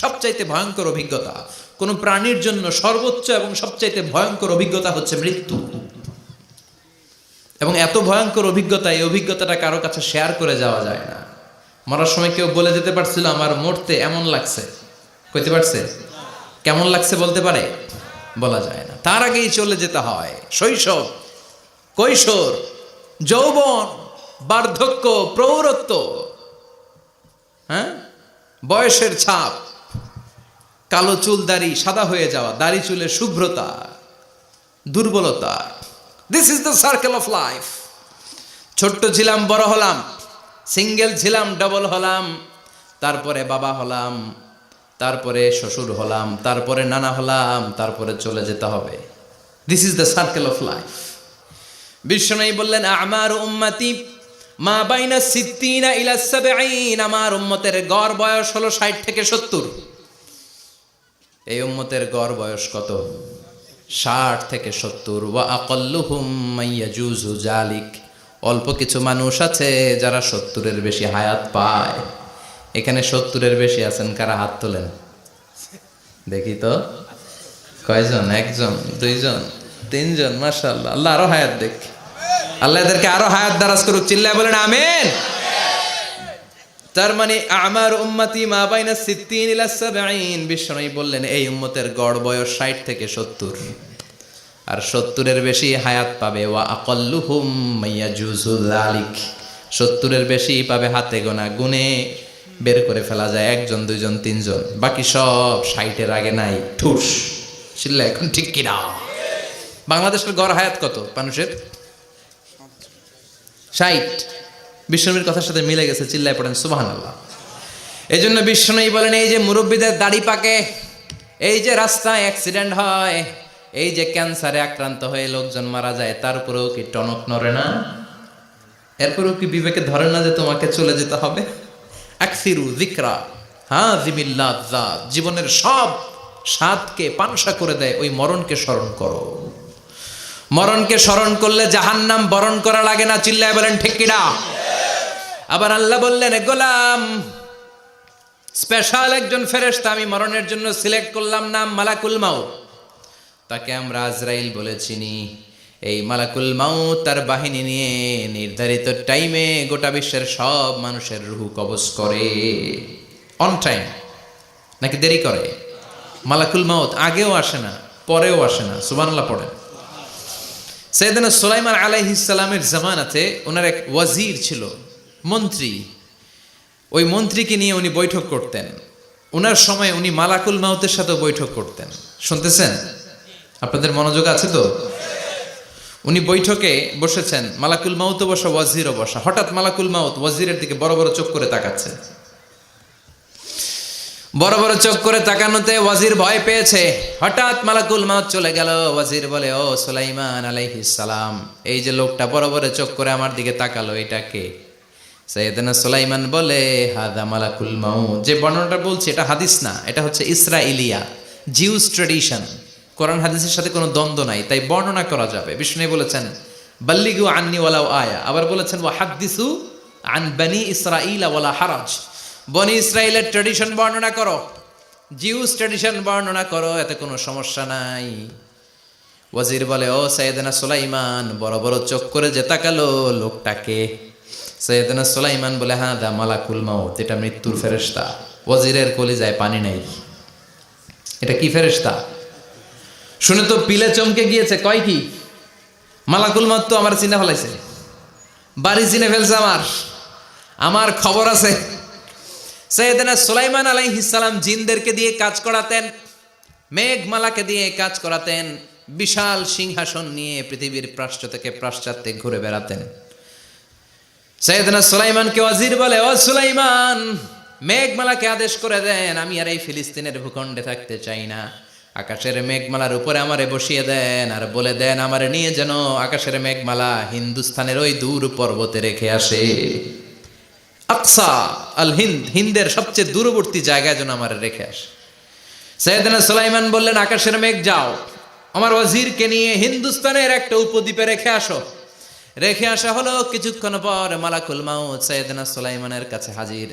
সবচাইতে ভয়ঙ্কর অভিজ্ঞতা, কোন প্রাণীর জন্য সর্বোচ্চ এবং সবচাইতে ভয়ঙ্কর অভিজ্ঞতা হচ্ছে মৃত্যু। এবং এত ভয়ঙ্কর অভিজ্ঞতা, এই অভিজ্ঞতাটা কারো কাছে শেয়ার করে যাওয়া যায় না। মরার সময় কেউ বলে যেতে পারছিল আমার মরতে এমন লাগছে, কইতে পারছে? কেমন লাগছে বলতে পারে? বলা যায় না। তার আগেই চলে যেতে হয় শৈশব, কৈশোর, যৌবন, বার্ধক্য, প্রৌঢ়ত্ব, হ্যাঁ, বয়সের ছাপ, কালো চুল দাড়ি সাদা হয়ে যাওয়া, দাড়ি চুলের শুভ্রতা, দুর্বলতা। This is the circle of life. ছোট্ট ছিলাম, বড় হলাম, সিঙ্গেল ছিলাম, ডাবল হলাম, তারপরে বাবা হলাম, তারপরে শ্বশুর হলাম, তারপরে নানা হলাম, তারপরে চলে যেতে হবে। This is the circle of life. বিশ্বনবী বললেন আমারু উম্মতি মা বাইনা সিত্তিনা ইলা সাবঈন, আমার উম্মতের গড় বয়স হলো 60 থেকে 70। এই উম্মতের গড় বয়স কত? 60 থেকে 70। ওয়া আকাল্লুহুম মাইয়াজুজু জালিক, অল্প কিছু মানুষ আছে যারা 70-এর বেশি হায়াত পায়। এখানে 70-এর বেশি আছেন কারা? হাত তোলেন দেখি তো। কয়জন? একজন, দুইজন, তিনজন। মাশাআল্লাহ, আল্লাহ আরো হায়াত দেখ, আল্লাহ এদেরকে আরো হায়াত দারাজ করুক। চিল্লায় বলেন আমিন। তার মানে আমার উম্মতি মা বাইনা সিত্তিন ইলা সাবঈন, বিশ্বনবী বললেন এই উম্মতের গড় বয়স 60 থেকে 70, আর 70-এর বেশি হায়াত পাবে। ওয়া আকাল্লুহুম মাইয়াজুজু যালিক, 70-এর বেশি পাবে হাতে গোনা, গুনে বের করে ফেলা যায় একজন, দুইজন, তিনজন। বাকি সব 60-এর আগে নাই, ঠুস। চিল্লা এখন ঠিক কিনা? বাংলাদেশের গড় হায়াত কত মানুষের? 60। বিশ্বনবীর কথার সাথে মিলে গেছে। চিল্লায় পড়েন সুবহানাল্লাহ। এই জন্য বিশ্বনবী বলেন এই যে মুরব্বীদের দাড়ি পাকে, এই যে রাস্তায় অ্যাক্সিডেন্ট হয়, এই যে ক্যান্সারে আক্রান্ত হয়ে লোকজন মারা যায়, তারপরেও কি টনক নড়ে না? এরপরেও কি বিবেকে ধরে না যে তোমাকে চলে যেতে হবে? আকসিরু যিকরা হাযিমিল লাযযাত, জীবনের সব স্বাদকে পানসা করে দেয় ওই মরণকে স্মরণ করো। মরণকে স্মরণ করলে জাহান্নাম বরণ করা লাগে না। চিল্লায় বলেন ঠিক কিনা? আবার আল্লাহ বললেন গোলাম, স্পেশাল একজন ফেরেশতা আমি মরণের জন্য সিলেক্ট করলাম, নাম মালাকুল মাউত। তাকে আমরা আজরাইল বলে চিনি। এই মালাকুল মাউত তার বাহিনী নিয়ে নির্ধারিত টাইমে গোটা বিশ্বের সব মানুষের রূহ কবজ করে। অন টাইম নাকি দেরি করে? মালাকুল মাউত আগেও আসে না, পরেও আসে না। সুবহানাল্লাহ পড়েন। সাইয়েদনা সুলাইমান আলাইহিস সালামের জামানাতে ওনার এক ওয়াজির ছিল, মন্ত্রী। ওই মন্ত্রীকে নিয়ে উনি বৈঠক করতেন। ওনার সময় উনি মালাকুল মাউতের সাথে বৈঠক করতেন। শুনতেছেন? আপনাদের মনোযোগ আছে তো? উনি বৈঠকে বসেছেন, মালাকুল মাউতও বসা, ওয়াজিরও বসা। হঠাৎ মালাকুল মাউত ওয়াজিরের দিকে বড় বড় চোখ করে তাকাচ্ছে। বড় বড় চোখ করে তাকানোতে ওয়াজির ভয় পেয়েছে। হঠাৎ মালাকুল মাউত চলে গেল। ওয়াজির বলে ও সুলাইমান আলাইহিস সালাম, এই যে লোকটা বড় বড় চোখ করে আমার দিকে তাকালো, এটা কে? সাইয়েদনা সুলাইমান বলে হাদা মালাকুল মাউত। যে বর্ণনাটা বলছে এটা হাদিস না, এটা হচ্ছে ইসরাইলিয়া, জিউস ট্র্যাডিশন। কোরআন হাদিসের সাথে কোনো দ্বন্দ্ব নাই, তাই বর্ণনা করা যাবে। বিষ্ণু বলেছেন বাল্লিগু আন্নি ওয়ালাউ আয়া, আবার বলেছেন ওয়া হাদিসু আন বনি ইসরাইল ওয়ালা হারাজ। বনি ইসরাইলের ট্র্যাডিশন বর্ণনা করো, জিউস ট্র্যাডিশন বর্ণনা করো, এতে কোনো সমস্যা নাই। ওয়াজির বলে ও সাইয়েদনা সুলাইমান, বড় বড় চোখ করে যে তাকালো লোকটাকে? সাইয়েদনা সুলাইমান বলে হাদা মালাকুল মাউত, এটা মৃত্যুর ফেরেশতা। ওয়াজিরের কলিজায় পানি নাই। এটা কি ফেরেশতা? শুনে তো পিলে চমকে গিয়েছে। কয় কি? মালাকুল মাউত তো আমার চিনে ফেলাইছে, বাড়ি চিনে ফেলছে, আমার খবর আছে। সাইয়েদনা সুলাইমান আলাইহিস সালাম জিনদেরকে দিয়ে কাজ করাতেন, মেঘমালাকে দিয়ে কাজ করাতেন, বিশাল সিংহাসন নিয়ে পৃথিবীর প্রাচ্য থেকে পাশ্চাত্যে ঘুরে বেড়াতেন। সাইয়েদনা সুলাইমানকে ওয়াজির বলে ও সুলাইমান, মেঘমালাকে আদেশ করে দেন আমি আর এই ফিলিস্তিনের ভূখণ্ডে থাকতে চাই না। আকাশের মেঘমালার উপরে আমারে বসিয়ে দেন, আর বলে দেন আমারে নিয়ে যেন আকাশের মেঘমালা হিন্দুস্তানের ওই দূর পর্বতে রেখে আসে। আকসা আল হিন্দ, হিন্দের সবচেয়ে দূরবর্তী জায়গায় যেন আমার রেখে আসে। সাইয়েদনা সুলাইমান বললেন আকাশের মেঘ যাও, আমার ওয়াজিরকে নিয়ে হিন্দুস্তানের একটা উপদ্বীপে রেখে আসো। রেখে আসা হলো। কিছুক্ষণ পর মালাকুল মাউত সাইয়েদনা সুলাইমানের কাছে হাজির।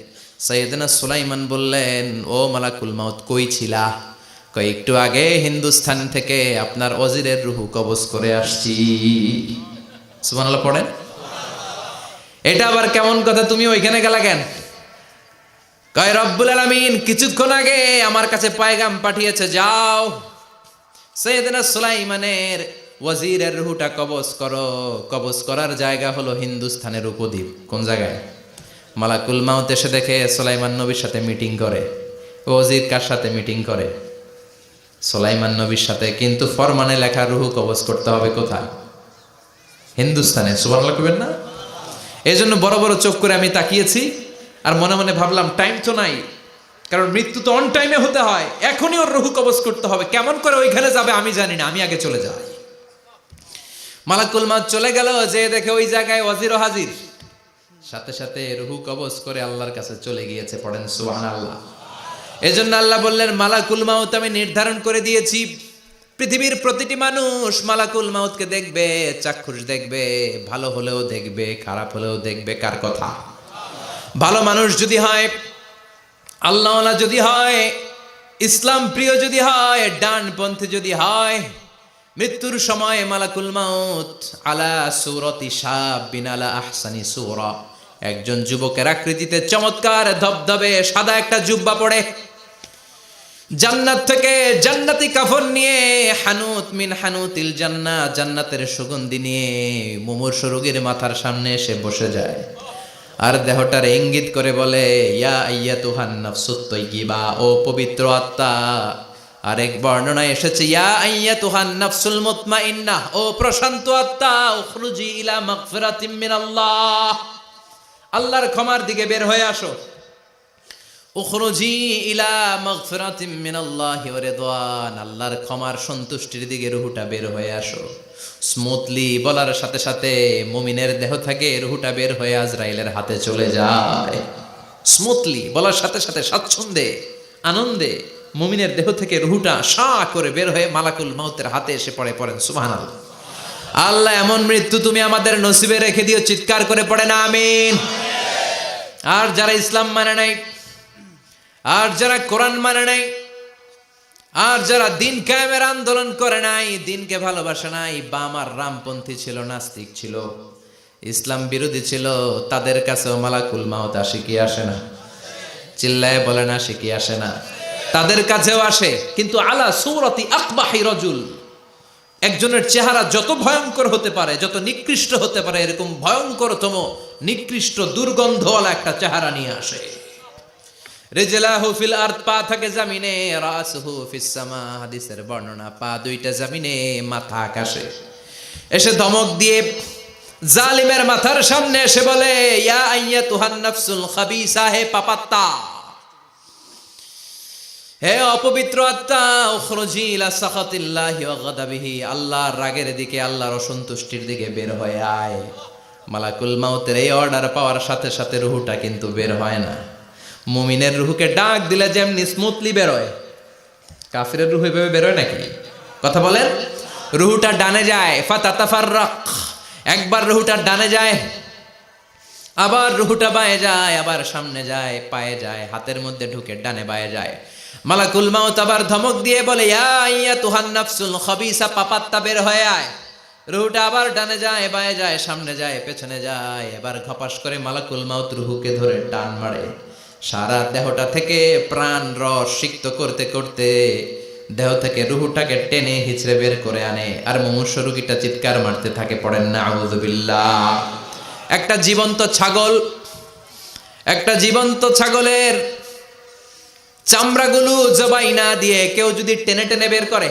সাইয়েদনা সুলাইমান বললেন, ও মালাকুল মাউত কই ছিলা? কই একটু আগে হিন্দুস্তান থেকে আপনার ওজিরের রুহু কবজ করে আসছি। সুবহানাল্লাহ পড়েন। এটা আবার কেমন কথা, তুমি ওইখানে গেলা কেন? কয় রব্বুল আলামিন কিছুক্ষণ আগে আমার কাছে পায়গাম পাঠিয়েছে, যাও সাইয়েদনা সুলাইমানের ওয়াজিরের রুহুটা কবজ করো। কবজ করার জায়গা হলো হিন্দুস্তানের উপদ্বীপ। কোন জায়গায়? মালাকুল মাউত এসে দেখে সুলাইমান নবীর সাথে মিটিং করে। ওয়াজির কার সাথে মিটিং করে? সুলাইমান নবীর সাথে। কিন্তু ফরমানে লেখা রুহু কবজ করতে হবে কোথায়? হিন্দুস্তানে। সুবহানাল্লাহ কইবেন না? এই জন্য বড় বড় চোখ করে আমি তাকিয়েছি আর মনে মনে ভাবলাম টাইম তো নাই, কারণ মৃত্যু তো অন টাইমে হতে হয়, এখনই ওর রুহু কবজ করতে হবে। কেমন করে ওইখানে যাবে আমি জানি না, আমি আগে চলে যাই। মালাকুল মাউত চলে গেল, যে দেখে ওই জায়গায় ওয়াজিরও হাজির। সাথে সাথে রুহু কবজ করে আল্লাহর কাছে চলে গিয়েছে। পড়েন সুবহানাল্লাহ। এজন্য আল্লাহ বললেন, মালাকুল মাউত আমি নির্ধারণ করে দিয়েছি, পৃথিবীর প্রতিটি মানুষ মালাকুল মাউতকে দেখবে, চাক্ষুষ দেখবে, ভালো হলেও দেখবে, খারাপ হলেও দেখবে। কার কথা? ভালো মানুষ যদি হয়, আল্লাহওয়ালা যদি হয়, ইসলাম প্রিয় যদি হয়, ডানপন্থী যদি হয়, মৃত্যুর সময় মালাকুল মাউত আলা সূরাতি শাবিন আলা আহসানি সূরা, একজন যুবকের আকৃতিতে চমৎকার ধবধবে সাদা একটা জুব্বা পরে, জান্নাত থেকে জান্নাতি কাফন নিয়ে, হানুত মিন হানুতিল জান্নাহ, জান্নাতের সুগন্ধি নিয়ে মুমূর্ষু রোগীর মাথার সামনে এসে বসে যায় আর দেহটার ইঙ্গিত করে বলে, ইয়া আইয়াতুহান নাফসুত তাইয়্যিবা, ও পবিত্র আত্মা। আরেক বর্ণনায় এসেছে, ইয়া আইয়াতুহান নাফসুল মুতমাইন্নাহ, ও প্রশান্ত আত্মা, উখরুজি ইলা মাগফিরাতিম মিনাল্লাহ, আল্লাহর ক্ষমার দিকে বের হয়ে আসো। উখরুজি ইলা মাগফিরাতিম মিনাল্লাহি ওয়া রিদওয়ান, আল্লাহর ক্ষমার সন্তুষ্টির দিকে রুহুটা বের হয়ে আসো। স্মুথলি বলার সাথে সাথে মুমিনের দেহ থেকে রুহুটা বের হয়ে আজরাইলের হাতে চলে যায়। স্মুথলি বলার সাথে সাথে স্বাচ্ছন্দ্যে আনন্দে মুমিনের দেহ থেকে রুহুটা সা করে বের হয়ে মালাকুল মাউতের হাতে এসে পড়ে। পড়েন সুবহানাল্লাহ। আল্লাহ এমন মৃত্যু তুমি আমাদের নসিবে রেখে দিও, চিৎকার করে পড়েন আমিন। আর যারা ইসলাম মানে নাই, আর যারা কোরআন মানে নাই, আর যারা দিন কায়েমের আন্দোলন করে নাই, দিনকে ভালোবাসে নাই, বাম আর রামপন্থী ছিল, নাস্তিক ছিল, ইসলাম বিরোধী ছিল, তাদের কাছেও মালাকুল মাউত আসে কি আসে না? চিল্লায় বলে না, আসে কি আসে না? তাদের কাছেও আসে, কিন্তু আলা সূরাতি আকবাহি রাজুল, একজনের চেহারা যত ভয়ঙ্কর হতে পারে, যত নিকৃষ্ট হতে পারে, এরকম ভয়ঙ্করতম নিকৃষ্ট দুর্গন্ধওয়ালা একটা চেহারা নিয়ে আসে। রিজলাহু ফিল আরদ, পা থাকে জমিনে, রাসুহু ফিস সামা, হাদিসের বর্ণনা, পা দুইটা জমিনে, মাথা আকাশে। এসে ধমক দিয়ে জালিমের মাথার সামনে এসে বলে, ইয়া আইয়াতুহান নাফসুল খাবিসা, হে পাপাত্তা, হে অপবিত্র আত্মা, উখরুজি ইলা সাখাতিল্লাহি ওয়া গাদাবিহি, আল্লাহর রাগের দিকে, আল্লাহর অসন্তুষ্টির দিকে বের হয়ে আয়। মালাকুল মাউতের এই অর্ডার পাওয়ার সাথে সাথে রুহুটা কিন্তু বের হয় না। মুমিনের রুহুকে ডাক দিলে যেমনি স্মুথলি বেরোয়, কাফিরের রুহু এভাবে বেরোয় নাকি? কথা বলেন। রুহুটা ডানে যায়, ফাতাতাফাররাক, একবার রুহুটা ডানে যায়, আবার রুহুটা বায়ে যায়, আবার সামনে যায়, পায়ে যায়, হাতের মধ্যে ঢুকে ডানে বায়ে যায়। মালাকুল মাউত আবার ধমক দিয়ে বলে, ইয়া আইয়াতুহান নাফসুল খাবিসা, পাপাত্তা বের হয়ে আয়। রুহুটা আবার ডানে যায়, বায়ে যায়, সামনে যায়, পেছনে যায়। এবার ঘপাস করে মালাকুল মাউত রুহুকে ধরে টান মারে। সারা দেহটা থেকে প্রাণ রস সিক্ত করতে করতে দেহ থেকে রুহুটাকে টেনে হিচড়ে বের করে আনে। আর মুমূর্ষু রোগীটা চিৎকার মারতে থাকে। পড়েন না আউযু বিল্লাহ। একটা জীবন্ত ছাগলের চামড়াগুলো জবাই না দিয়ে কেউ যদি টেনে টেনে বের করে,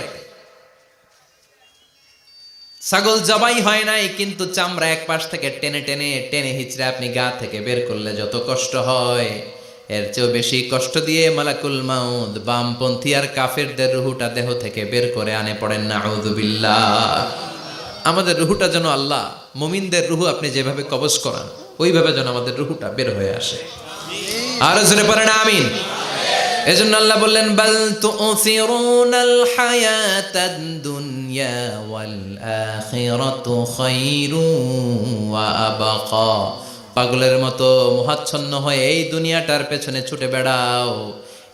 ছাগল জবাই হয় নাই কিন্তু চামড়া এক পাশ থেকে টেনে টেনে টেনে হিচড়ে আপনি গা থেকে বের করলে যত কষ্ট হয়, এর চেয়েও বেশি কষ্ট দিয়ে মালাকুল মাউত বামপন্থী আর কাফেরদের রুহুটা দেহ থেকে বের করে আনে। পড়েন না আউযু বিল্লাহ। আমাদের রুহুটা যেন আল্লাহ, মুমিনদের রুহু আপনি যেভাবে কবজ করান, ওইভাবে যেন আমাদের রুহুটা বের হয়ে আসে। আর জোরে পড়েন আমিন। এজন্য আল্লাহ বললেন, বাল তুসিরুনাল হায়াতাদ দুনিয়া ওয়াল আখিরাতু খায়রুন ওয়া আবকা, পাগলের মতো মোহাচ্ছন্ন হয়ে এই দুনিয়াটার পেছনে ছুটে বেড়াও।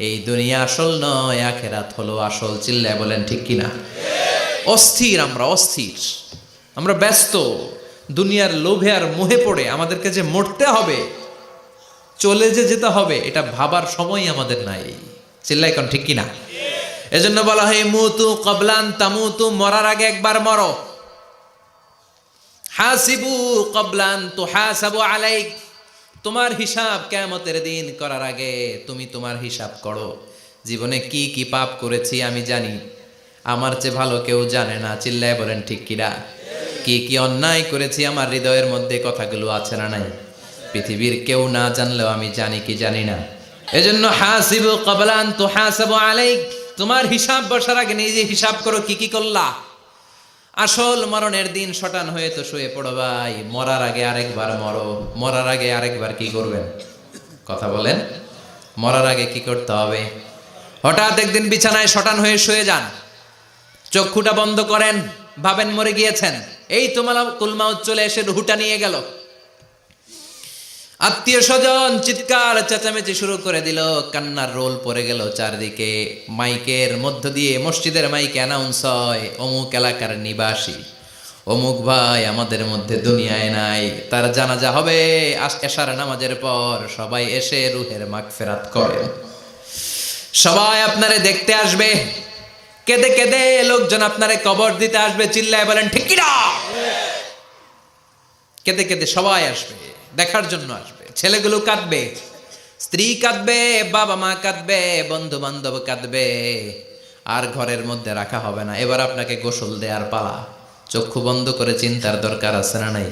এই দুনিয়া আসল নয়, আখেরাত হলো আসল। চিল্লায় বলেন ঠিক কিনা? অস্থির, আমরা অস্থির, আমরা ব্যস্ত দুনিয়ার লোভে আর মোহে পড়ে। আমাদেরকে যে মরতে হবে, চলে যে যেতে হবে, এটা ভাবার সময় আমাদের নাই। চিল্লাই কোন ঠিক কিনা? এজন্য বলা হয় মুতু ক্বাবলান তামুতু, মরার আগে একবার মরো। হাসিবু ক্বাবলান তুহাসাবু আলাইক, তোমার হিসাব কিয়ামতের দিন করার আগে তুমি তোমার হিসাব করো। জীবনে কি কি পাপ করেছি আমি জানি, আমার চেয়ে ভালো কেউ জানে না। চিল্লায় বলেন ঠিক কিনা? কি কি অন্যায় করেছি আমার হৃদয়ের মধ্যে কথাগুলো আছে না নাই? পৃথিবীর কেউ না জানলেও আমি জানি কি জানি না। এজন্য হাসিবু ক্বাবলান তুহাসাবু আলাইক, তোমার হিসাব বসার আগে নিজে হিসাব করো কি কি করলা। আসল মরণের দিন শটান হয়ে তো শুয়ে পড়ো ভাই। মরার আগে আরেকবার মরো। মরার আগে আরেকবার কি করবেন? কথা বলেন। মরার আগে কি করতে হবে? হঠাৎ একদিন বিছানায় শটান হয়ে শুয়ে যান, চক্ষুটা বন্ধ করেন, ভাবেন মরে গিয়েছেন। এই তো মালাকুল মাউত চলে এসে রুহটা নিয়ে গেল। আত্মীয় স্বজন চিৎকার চেঁচামেচি শুরু করে দিল, কান্নার রোল পড়ে গেল চারদিকে। মাইকের মধ্য দিয়ে, মসজিদের মাইকে অ্যানাউন্স হয়, অমুক এলাকার নিবাসী অমুক ভাই আমাদের মধ্যে দুনিয়ায় নাই, তার জানাজা হবে এশার নামাজের পর। সবাই এসে রুহের মাগফিরাত করেন। সবাই আপনারে দেখতে আসবে, কেঁদে কেঁদে লোকজন আপনারে কবর দিতে আসবে। চিল্লায় বলেন ঠিক কিনা? কেঁদে কেঁদে সবাই আসবে, দেখার জন্য আসবে। ছেলেগুলো কাঁদবে, স্ত্রী কাঁদবে, বাবা মা কাঁদবে, বন্ধু বান্ধব কাঁদবে। আর ঘরের মধ্যে রাখা হবে না। এবার আপনাকে গোসল দেওয়ার পালা। চক্ষু বন্ধ করে চিন্তার দরকার আছে না নাই?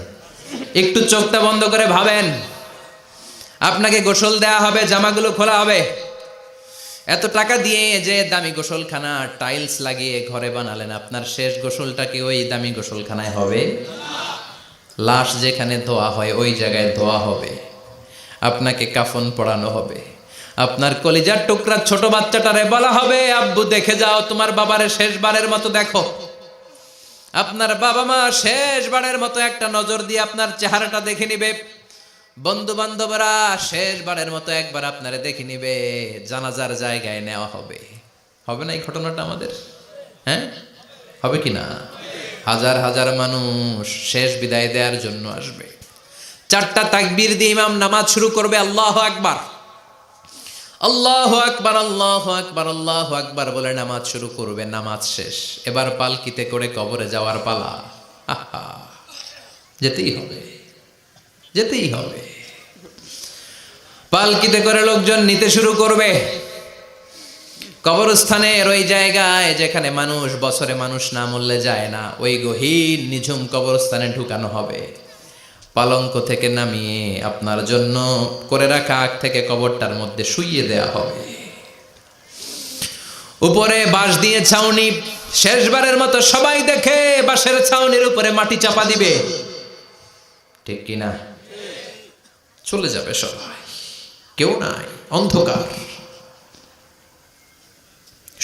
একটু চোখটা বন্ধ করে ভাবেন, আপনাকে গোসল দেয়া হবে, জামাগুলো খোলা হবে। এত টাকা দিয়ে যে দামি গোসলখানা টাইলস লাগিয়ে ঘরে বানালেন, আপনার শেষ গোসলটা কি ওই দামি গোসলখানায় হবে? লাশ যেখানে ধোয়া হয় ওই জায়গায় ধোয়া হবে। আপনাকে কাফন পরানো হবে। আপনার কলিজার টুকরা ছোট বাচ্চাটারে বলা হবে, আব্বু দেখে যাও তোমার বাবারে শেষবারের মতো দেখো। আপনার বাবা মা শেষবারের মতো একটা নজর দিয়ে আপনার চেহারাটা দেখে নিবে। বন্ধু বান্ধবরা শেষবারের মতো একবার আপনারে দেখে নিবে। জানাজার জায়গায় নেওয়া হবে। হবে না এই ঘটনাটা আমাদের? হ্যাঁ, হবে কি না? হাজার হাজার মানুষ শেষ বিদায় দেওয়ার জন্য আসবে। চারটা তাকবীর দিয়ে ইমাম নামাজ শুরু করবে। আল্লাহু আকবার, আল্লাহু আকবার, আল্লাহু আকবার, আল্লাহু আকবার বলে নামাজ শুরু করবে। নামাজ শেষ। এবার পালকিতে করে কবরে যাওয়ার পালা। আহা, যেতেই হবে, যেতেই হবে। পালকিতে করে লোকজন নিতে শুরু করবে। কবরস্থানের ওই জায়গায় যেখানে মানুষ বছরে মানুষ না মরলে যায় না, ওই গহীন নিঝুম কবরস্থানে ঢুকানো হবে। পালঙ্ক থেকে নামিয়ে আপনার জন্য করে রাখা আগ থেকে কবরটার মধ্যে শুইয়ে দেয়া হবে। উপরে বাঁশ দিয়ে ছাউনি। শেষবারের মতো সবাই দেখে বাঁশের ছাউনির উপরে মাটি চাপা দিবে। ঠিক কিনা? চলে যাবে সবাই, কেউ নাই, অন্ধকার,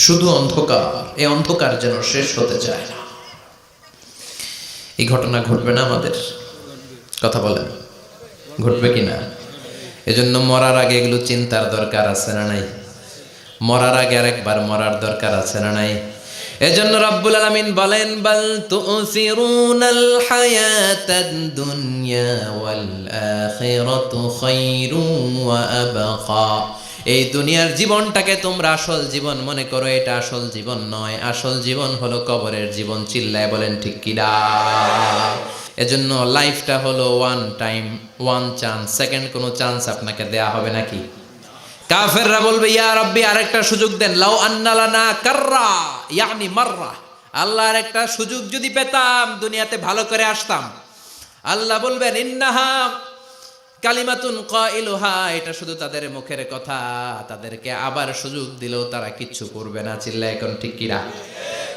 শুধু অন্ধকার। এই অন্ধকার যেন শেষ হতে চায় না। এই ঘটনা ঘটবে না আমাদের? কথা বলেন, ঘটবে কিনা? এজন্য মরার আগে এগুলো চিন্তার দরকার আছে না নাই? মরার আগে আরেকবার মরার দরকার আছে না নাই? এজন্য রব্বুল আলামিন বলেন, বাল তুসিরুনাল হায়াতাদ দুনিয়া ওয়াল আখিরাতু খায়রুন ওয়া আবকা। এই দুনিয়ার জীবনটাকে তোমরা আসল জীবন মনে করো, এটা আসল জীবন নয়। আসল জীবন হলো কবরের জীবন। চিল্লায় বলেন ঠিক কিনা? এজন্য লাইফটা হলো one time, one chance. Second কোনো চান্স আপনাকে দেয়া হবে নাকি? কাফেররা বলবে, ইয়া রাব্বি আরেকটা সুযোগ দেন। লাউ আন্না লানা কাররা ইয়ানি মাররা, আল্লাহর একটা সুযোগ যদি পেতাম দুনিয়াতে ভালো করে আসতাম। আল্লাহ বলবেন, ইন্নাহা কালিমাতুন কাইলুহা, এটা শুধু তাদের মুখের কথা। তাদেরকে আবার সুযোগ দিলেও তারা কিচ্ছু করবে না। চিল্লায় এখন ঠিক কিনা?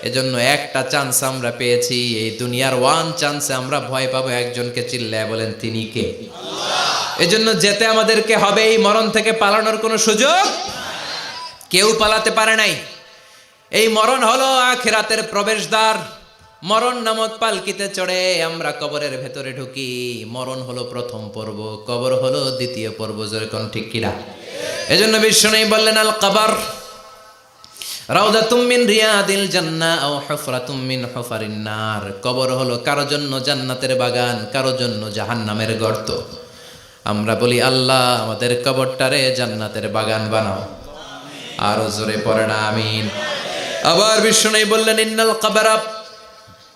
এজন্য একটা চান্স আমরা পেয়েছি, এই দুনিয়ার ওয়ান চান্সে আমরা ভয় পাবো একজনকে। চিল্লায় বলেন তিনি কে? এজন্য যেতে আমাদেরকে হবে। এই মরণ থেকে পালানোর কোনো সুযোগ কেউ পালাতে পারে নাই। এই মরণ হলো আখিরাতের প্রবেশদ্বার। মরণ নামক পালকিতে চড়ে আমরা কবরের ভেতরে ঢুকি। মরণ হলো প্রথম পর্ব, কবর হলো দ্বিতীয় পর্ব। যেরকম ঠিক কিনা? এজন্য বিশ্বনবী বললেন, আল কবর রাউদাতুম মিন রিয়াদিল জান্নাহ আও হুফরাতুম মিন হুফারিন নার। কবর হলো কারো জন্য জান্নাতের বাগান, কারো জন্য জাহান্নামের গর্ত। আমরা বলি, আল্লাহ আমাদের কবরটারে জান্নাতের বাগান বানাও। আরো জোরে পড়েন আমিন। আবার বিশ্বনবী বললেন, ইন্নাল কবরা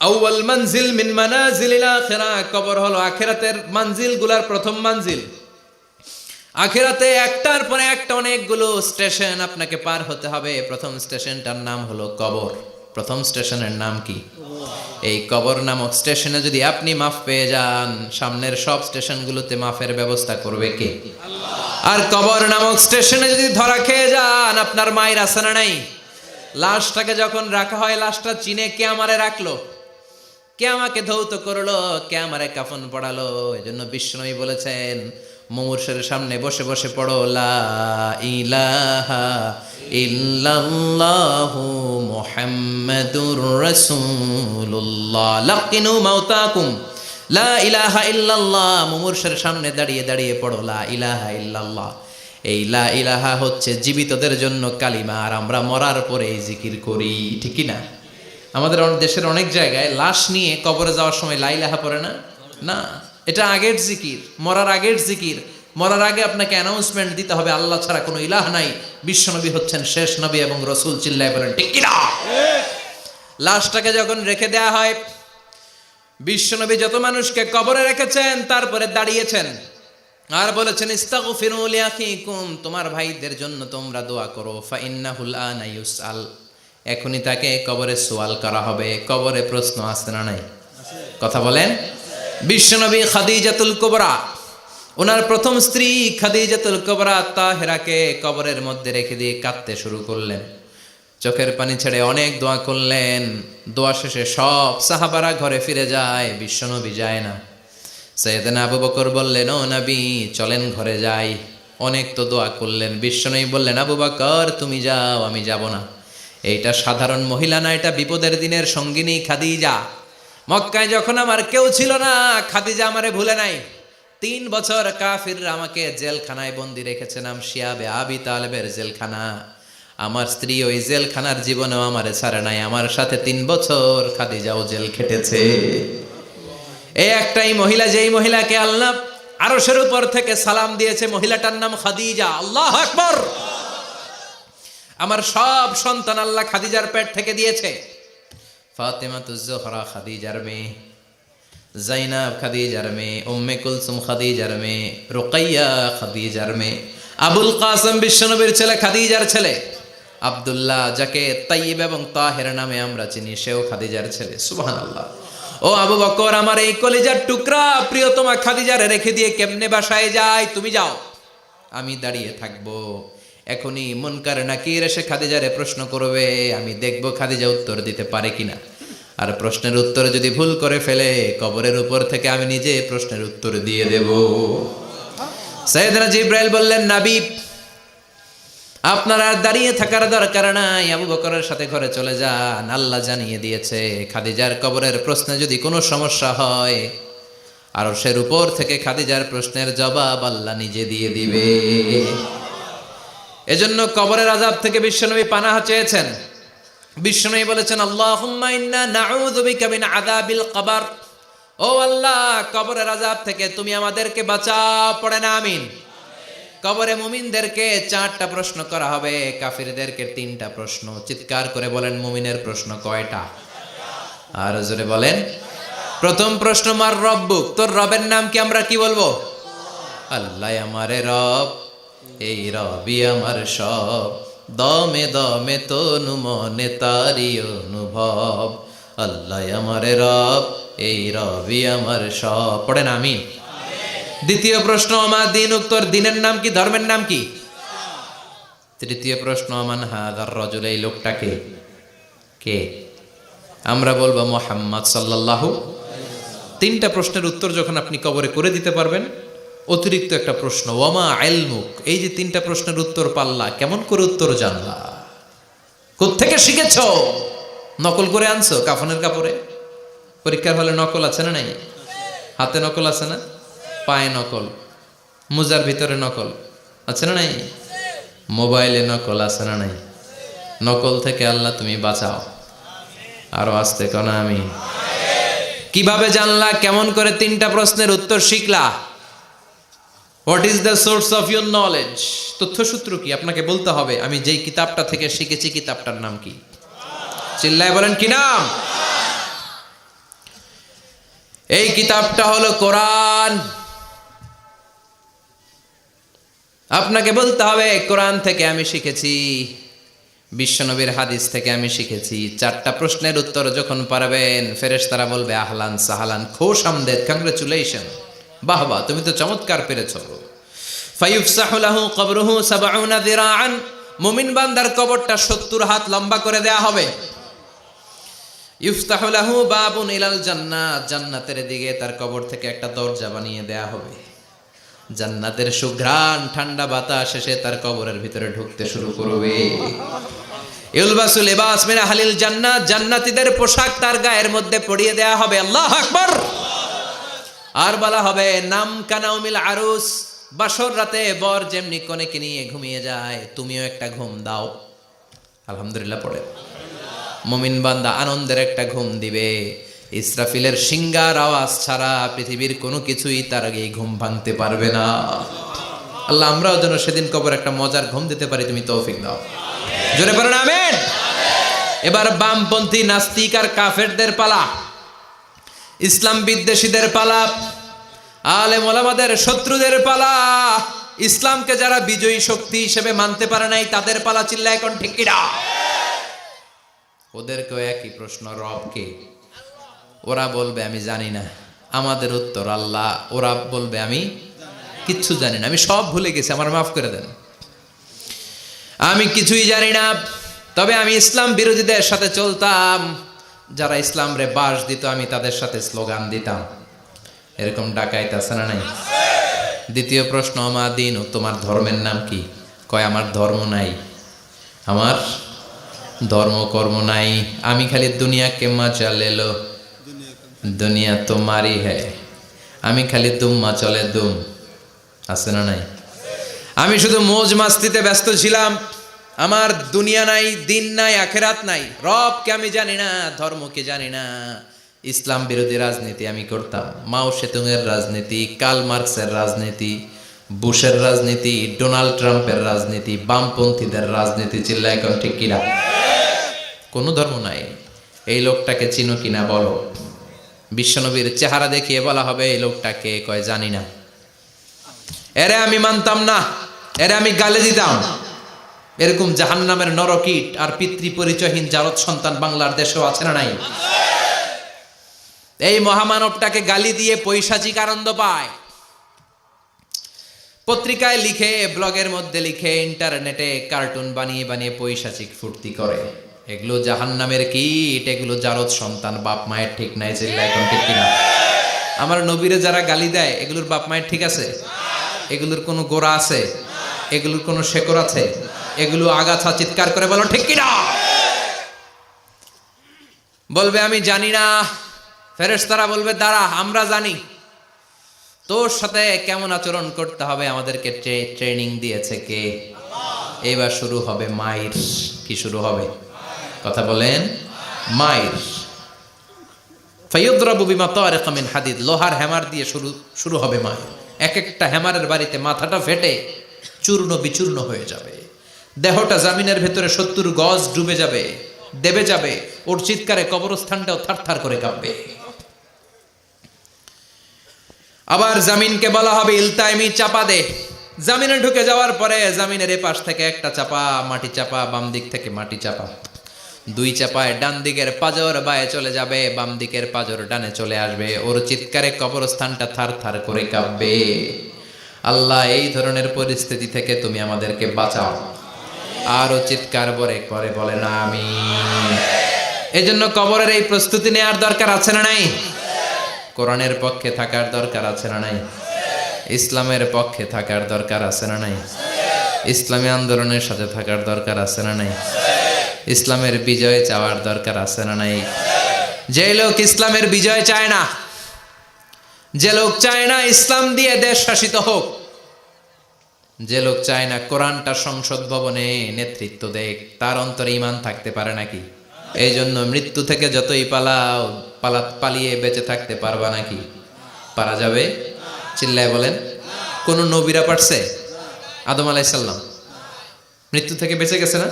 আউয়াল মানজিল মিন মানাজিলিল আখিরাহ। কবর হলো আখিরাতের মানজিলগুলোর প্রথম মানজিল। আখিরাতে একটার পরে একটা অনেকগুলো স্টেশন আপনাকে পার হতে হবে। প্রথম স্টেশনটার নাম হলো কবর। প্রথম স্টেশনের নাম কি? এই কবর নামক স্টেশনে যদি আপনি মাফ পেয়ে যান, সামনের সব স্টেশনগুলোতে মাফের ব্যবস্থা করবে কে? আল্লাহ। আর কবর নামক স্টেশনে যদি ধরা খেয়ে যান, আপনার মায়ের আছে না নাই? লাশটাকে যখন রাখা হয়, লাশটা চিনে কে আমারে রাখলো, কে আমাকে ধৌত করলো, কে আমারে কাফন পড়ালো। এজন্য বিশ্বনবী বলেছেন, মুমূর্ষের সামনে বসে বসে পড়ো, লা ইলাহা ইল্লাল্লাহু মুহাম্মাদুর রাসূলুল্লাহ। লাকিনু মাউতাকুম লা ইলাহা ইল্লাল্লাহ। মুমূর্ষের সামনে দাঁড়িয়ে দাঁড়িয়ে পড়ো, লা ইলাহা ইল্লাল্লাহ। এই লা ইলাহা হচ্ছে জীবিতদের জন্য কালিমা, আর আমরা মরার পরে এই জিকির করি। ঠিক কি না? আমাদের দেশের অনেক জায়গায় লাশ নিয়ে কবরে যাওয়ার সময় লা ইলাহা পড়ে না। না, এটা আগের জিকির, মরার আগের জিকির। মরার আগে আপনাকে অ্যানাউন্সমেন্ট দিতে হবে, আল্লাহ ছাড়া কোনো ইলাহ নাই, বিশ্বনবী হচ্ছেন শেষ নবী এবং রাসূল। চিল্লায় বলেন ঠিক কি না? লাশটাকে যখন রেখে দেয়া হয়, বিশ্বনবী যত মানুষকে কবরে রেখেছেন তারপরে দাঁড়িয়েছেন আর বলেছেন, ইস্তাগফিরু লিআখিকুম, তোমার ভাইদের জন্য তোমরা দোয়া করো। ফাইন্নাহুল আনা ইউসআল, এখনই তাকে কবরে সওয়াল করা হবে। কবরে প্রশ্ন আসছে না নাই? কথা বলেন। বিশ্বনবী খাদিজাতুল কুবরা, ওনার প্রথম স্ত্রী খাদিজাতুল কুবরা তাহেরাকে কবরের মধ্যে রেখে দিয়ে কাঁদতে শুরু করলেন। চোখের পানি ছেড়ে অনেক দোয়া করলেন। দোয়া শেষে সব সাহাবারা ঘরে ফিরে যায়, বিশ্বনবী যায় না। সাইয়েদনা আবু বকর বললেন, ও নবী চলেন ঘরে যাই। অনেক তো দোয়া করলেন। বিশ্বনবী বললেন, আবু বকর তুমি যাও, আমি যাব না। এইটা সাধারণ মহিলা না, এটা বিপদের দিনের সঙ্গিনী খাদিজা। মক্কায় যখন আমার কেউ ছিল না, খাদিজা আমারে ভুলে নাই। 3 বছর কাফিররা আমাকে জেলখানায় বন্দি রেখেছে, নাম শিয়াবে আবি তালেবের জেলখানা। আমার স্ত্রী ওই জেলখানার জীবনেও আমারে ছাড়ে নাই। আমার সাথে 3 বছর খাদিজাও জেল খেটেছে। এই একটাই মহিলা, যেই মহিলাকে আল্লাহ আরশের উপর থেকে সালাম দিয়েছে, মহিলাটার নাম খাদিজা। আল্লাহু আকবার। আমার সব সন্তান আল্লাহ খাদিজার পেট থেকে দিয়েছে। ফাতেমাতুজ জোহরা খাদিজার মেয়ে, জাইনাব খাদিজার মেয়ে, উম্মে কুলসুম খাদিজার মেয়ে, রুকাইয়া খাদিজার মেয়ে, আবুল কাসেম বিশ্বনবীর ছেলে খাদিজার ছেলে, আব্দুল্লাহ যাকে তাইয়্যিব এবং তাহের নামে আমরা চিনি, সেও খাদিজার ছেলে। সুবহানাল্লাহ। ও আবু বকর, আমার এই কলিজার টুকরা প্রিয়তমা খাদিজারে রেখে দিয়ে কেমনে বাসায় যায়? তুমি যাও, আমি দাঁড়িয়ে থাকবো। এখনই মুনকার নাকির এসে খাদিজারে প্রশ্ন করবে, আমি দেখবো খাদিজা উত্তর দিতে পারে কিনা। আর প্রশ্নের উত্তর যদি ভুল করে ফেলে, কবরের উপর থেকে আমি নিজে প্রশ্নের উত্তর দিয়ে দেব। সাইয়েদনা জিবরাইল বললেন, নবী আপনার আর দাঁড়িয়ে থাকার দরকার নাই, আবু বকরের সাথে ঘরে চলে যান। আল্লাহ জানিয়ে দিয়েছে, খাদিজার কবরের প্রশ্নে যদি কোনো সমস্যা হয়, আরশের উপর থেকে খাদিজার প্রশ্নের জবাব আল্লাহ নিজে দিয়ে দিবে। এজন্য কবরের আযাব থেকে বিশ্বনবী পানাহ চেয়েছেন। বিশ্বনবী বলেছেন, আল্লাহুম্মা ইন্না নাউযু বিকা মিন আযাবিল কবর। ও আল্লাহ, কবরের আযাব থেকে তুমি আমাদেরকে বাঁচাও। পড়েন আমিন। কবরে মুমিনদেরকে 4টা প্রশ্ন করা হবে, কাফিরদেরকে 3টা প্রশ্ন। চিৎকার করে বলেন, মুমিনের প্রশ্ন কয়টা? আর জোরে বলেন। প্রথম প্রশ্ন, মার রব্বুক, তোর রবের নাম কি? আমরা কি বলবো? আল্লাহ আমারে রব, এই রবি আমার সব, দমে দমে তনু মনে তারি অনুভব। আল্লাহ আমারে রব, এই রবি আমার সব। পড়েন আমিন। দ্বিতীয় প্রশ্ন, আমার দিন, উত্তর দিনের নাম কি? ধর্মের নাম কি? তৃতীয় প্রশ্ন, আমান হাদার রাজুল, এই লোকটাকে কে? আমরা বলবো মুহাম্মদ সাল্লাল্লাহু। 3টা প্রশ্নের উত্তর যখন আপনি কবরে করে দিতে পারবেন, অতিরিক্ত একটা প্রশ্ন, ওয়ামা ইলমুক, এই যে 3টা প্রশ্নের উত্তর পাল্লা, কেমন করে উত্তর জানলা? কোত্থেকে শিখেছ? নকল করে আনছো কাফনের কাপড়ে? পরীক্ষার হলে নকল আছে না নাই? হাতে নকল আছে না? পায়ে নকল, মোজার ভিতরে নকল আছে না নাই? মোবাইলে নকল আছে না নাই? নকল থেকে আল্লাহ তুমি বাঁচাও। আরো আসতে কোন আমি। কিভাবে জানলা? কেমন করে? 3টা প্রশ্নের উত্তর শিখলা। What is the source of your knowledge? তথ্যসূত্র কি? আপনাকে বলতে হবে আমি যেই কিতাবটা থেকে শিখেছি কিতাবটার নাম কি? চিল্লায় বলেন কি নাম? এই কিতাবটা হলো কোরআন। আপনাকে বলতে হবে কোরআন থেকে আমি শিখেছি, বিশ্বনবীর হাদিস থেকে আমি শিখেছি। 4টা প্রশ্নের উত্তর যখন পারবেন, ফেরেশতারা বলবে আহলান সাহালান, খোশ আমদেদ, কংগ্রেচুলেশন, বাহ বাহ, তুমি তো চমৎকার পেরেছো। ফায়ুফসাহু লাহু কবরুহু 70 যিরাআন, মুমিন বান্দার কবরটা 70 হাত লম্বা করে দেয়া হবে। ইফতাহু লাহু বাবুন ইলাল জান্নাত, জান্নাতের দিকে তার কবর থেকে একটা দরজা বানিয়ে দেয়া হবে। জান্নাতের সুঘ্রাণ ঠান্ডা বাতাস এসে তার কবরের ভিতরে ঢুকতে শুরু করবে। ইলবাসু লিবাস মিন আহলিল জান্নাত, জান্নাতীদের পোশাক তার গায়ের মধ্যে পরিয়ে দেয়া হবে। আল্লাহু আকবার। আর বলা হবে নাম কানাউমিল আরুস, বাসর রাতে বর যেমনি কনেকে নিয়ে ঘুমিয়ে যায়, তুমিও একটা ঘুম দাও। আলহামদুলিল্লাহ পড়ে মুমিন বান্দা আনন্দের একটা ঘুম দিবে। ইসরাফিলের সিংগার আওয়াজ ছাড়া পৃথিবীর কোনো কিছুই তার আগে ঘুম ভাঙতে পারবে না। আল্লাহ আমরাও যেন সেদিন কবর একটা মজার ঘুম দিতে পারি, তুমি তৌফিক দাও। জোরে পড়েন আমিন। এবার বামপন্থী নাস্তিক আর কাফেরদের পালা, ইসলাম বিদ্বেষীদের পালা, আলেম ওলামাদের শত্রুদের পালা, ইসলামকে যারা বিজয়ী শক্তি হিসেবে মানতে পারে নাই তাদের পালা। চিল্লায় এখন ঠিক কিনা? ওদেরকেও একই প্রশ্ন, রব কে? ওরা বলবে আমি জানি না। আমাদের উত্তর আল্লাহ। ওরা বলবে আমি কিচ্ছু জানি না, আমি সব ভুলে গেছি, আমার মাফ করে দেন, আমি কিছুই জানি না। তবে আমি ইসলাম বিরোধীদের সাথে চলতাম, যারা ইসলাম রে বাস দিত আমি তাদের সাথে স্লোগান দিতাম। এরকম ডাকাইত আছে না নাই? দ্বিতীয় প্রশ্ন, আমা দিন, তোমার ধর্মের নাম কি? কয় আমার ধর্ম নাই, আমার ধর্ম কর্ম নাই, আমি খালি দুনিয়াকে মজা লেলো, দুনিয়া তোমারই হ্যায়, আমি খালি দুম্মা চলে দুম। আছে না নাই? আমি শুধু মৌজ মাস্তিতে ব্যস্ত ছিলাম, আমার দুনিয়া নাই, দিন নাই, আখেরাত নাই, রবকে আমি জানি না, ধর্মকে জানি না। ইসলাম বিরোধী রাজনীতি আমি করতাম, মাও সেতুংয়ের রাজনীতি, কার্ল মার্কসের রাজনীতি, বুশের রাজনীতি, ডোনাল্ড ট্রাম্পের রাজনীতি, বামপন্থীদের রাজনীতি। চিল্লা এখন ঠিক কিনা? কোনো ধর্ম নাই। এই লোকটাকে চিনো কিনা বলো। বিশ্বনবীর চেহারা দেখিয়ে বলা হবে এই লোকটাকে, কয় জানি না। এরে আমি মানতাম না, এরে আমি গালে দিতাম। এরকম জাহান্নামের নরকীট আর পিতৃ পরিচয়হীন জারদ সন্তান বাংলার দেশেও আছে না নাই? এই মহামানবটাকে গালি দিয়ে পৈশাচিক আনন্দ পায়। পত্রিকায় লিখে, ব্লগের মধ্যে লিখে, ইন্টারনেটে কার্টুন বানিয়ে বানিয়ে পৈশাচিক ফুর্তি করে। এগুলো জাহান্নামের কীট, এগুলো জারদ সন্তান, বাপ মায়ের ঠিক নাই। চিল্লা এখন ঠিক কিনা? আমার নবীরে যারা গালি দেয় এগুলোর বাপ মায়ের ঠিক আছে? এগুলোর কোনো গোড়া আছে? এগুলোর কোনো শেকড় আছে? এগুলো আগাছা। চিৎকার করে বলো ঠিক কিনা? বলবে আমি জানি না। ফেরেশতারা বলবে দাঁড়া, আমরা জানি। তোর সাথে কেমন আচরণ করতে হবে আমাদেরকে ট্রেনিং দিয়েছে কে? এবার শুরু হবে মাইর। কি শুরু হবে? কথা বলেন, মাইর। ফায়ুদরাবু বিমা তারিকা মিন হাদিদ, লোহার হ্যামার দিয়ে শুরু হবে মাইর। এক একটা হ্যামারের বাড়িতে মাথাটা ফেটে চূর্ণ বিচূর্ণ হয়ে যাবে, দেহটা জামিনের ভেতরে 70 গজ ডুবে যাবে, দেবে যাবে। ওর চিৎকারে কবরস্থানটাও থারথার করে কাঁপবে। আবার জামিনকে বলা হবে ইলতাইমি, চাপা দে। জামিনে ঢুকে যাওয়ার পরে জামিনের এপাশ থেকে একটা চাপা, মাটি চাপা, বাম দিক থেকে মাটি চাপা, 2 চাপায় ডান দিকের পাজর বায়ে চলে যাবে, বাম দিকের পাজর ডানে চলে আসবে। ওর চিৎকারে কবরস্থানটা থার থার করে কাঁপবে। আল্লাহ এই ধরনের পরিস্থিতি থেকে তুমি আমাদেরকে বাঁচাও। আরো চিৎকার করে বলে না আমিন। এজন্য কবরের এই প্রস্তুতি নেওয়ার দরকার আছে না নাই? কোরআনের পক্ষে থাকার দরকার আছে না নাই? ইসলামের পক্ষে থাকার দরকার আছে না নাই? ইসলামী আন্দোলনের সাথে থাকার দরকার আছে না নাই? ইসলামের বিজয় চাওয়ার দরকার আছে না নাই? যে লোক ইসলামের বিজয় চায় না, যে লোক চায় না ইসলাম দিয়ে দেশ শাসিত হোক, যে লোক চায় না কোরআনটা সংসদ ভবনে নেতৃত্ব দেখ, তার অন্তরে ঈমান থাকতে পারে নাকি? এই জন্য মৃত্যু থেকে যতই পালিয়ে বেঁচে থাকতে পারবা নাকি? পারা যাবে? চিল্লায় বলেন। কোন নবীরা পারছে? আদম আলাইহিস সালাম মৃত্যু থেকে বেঁচে গেছে না?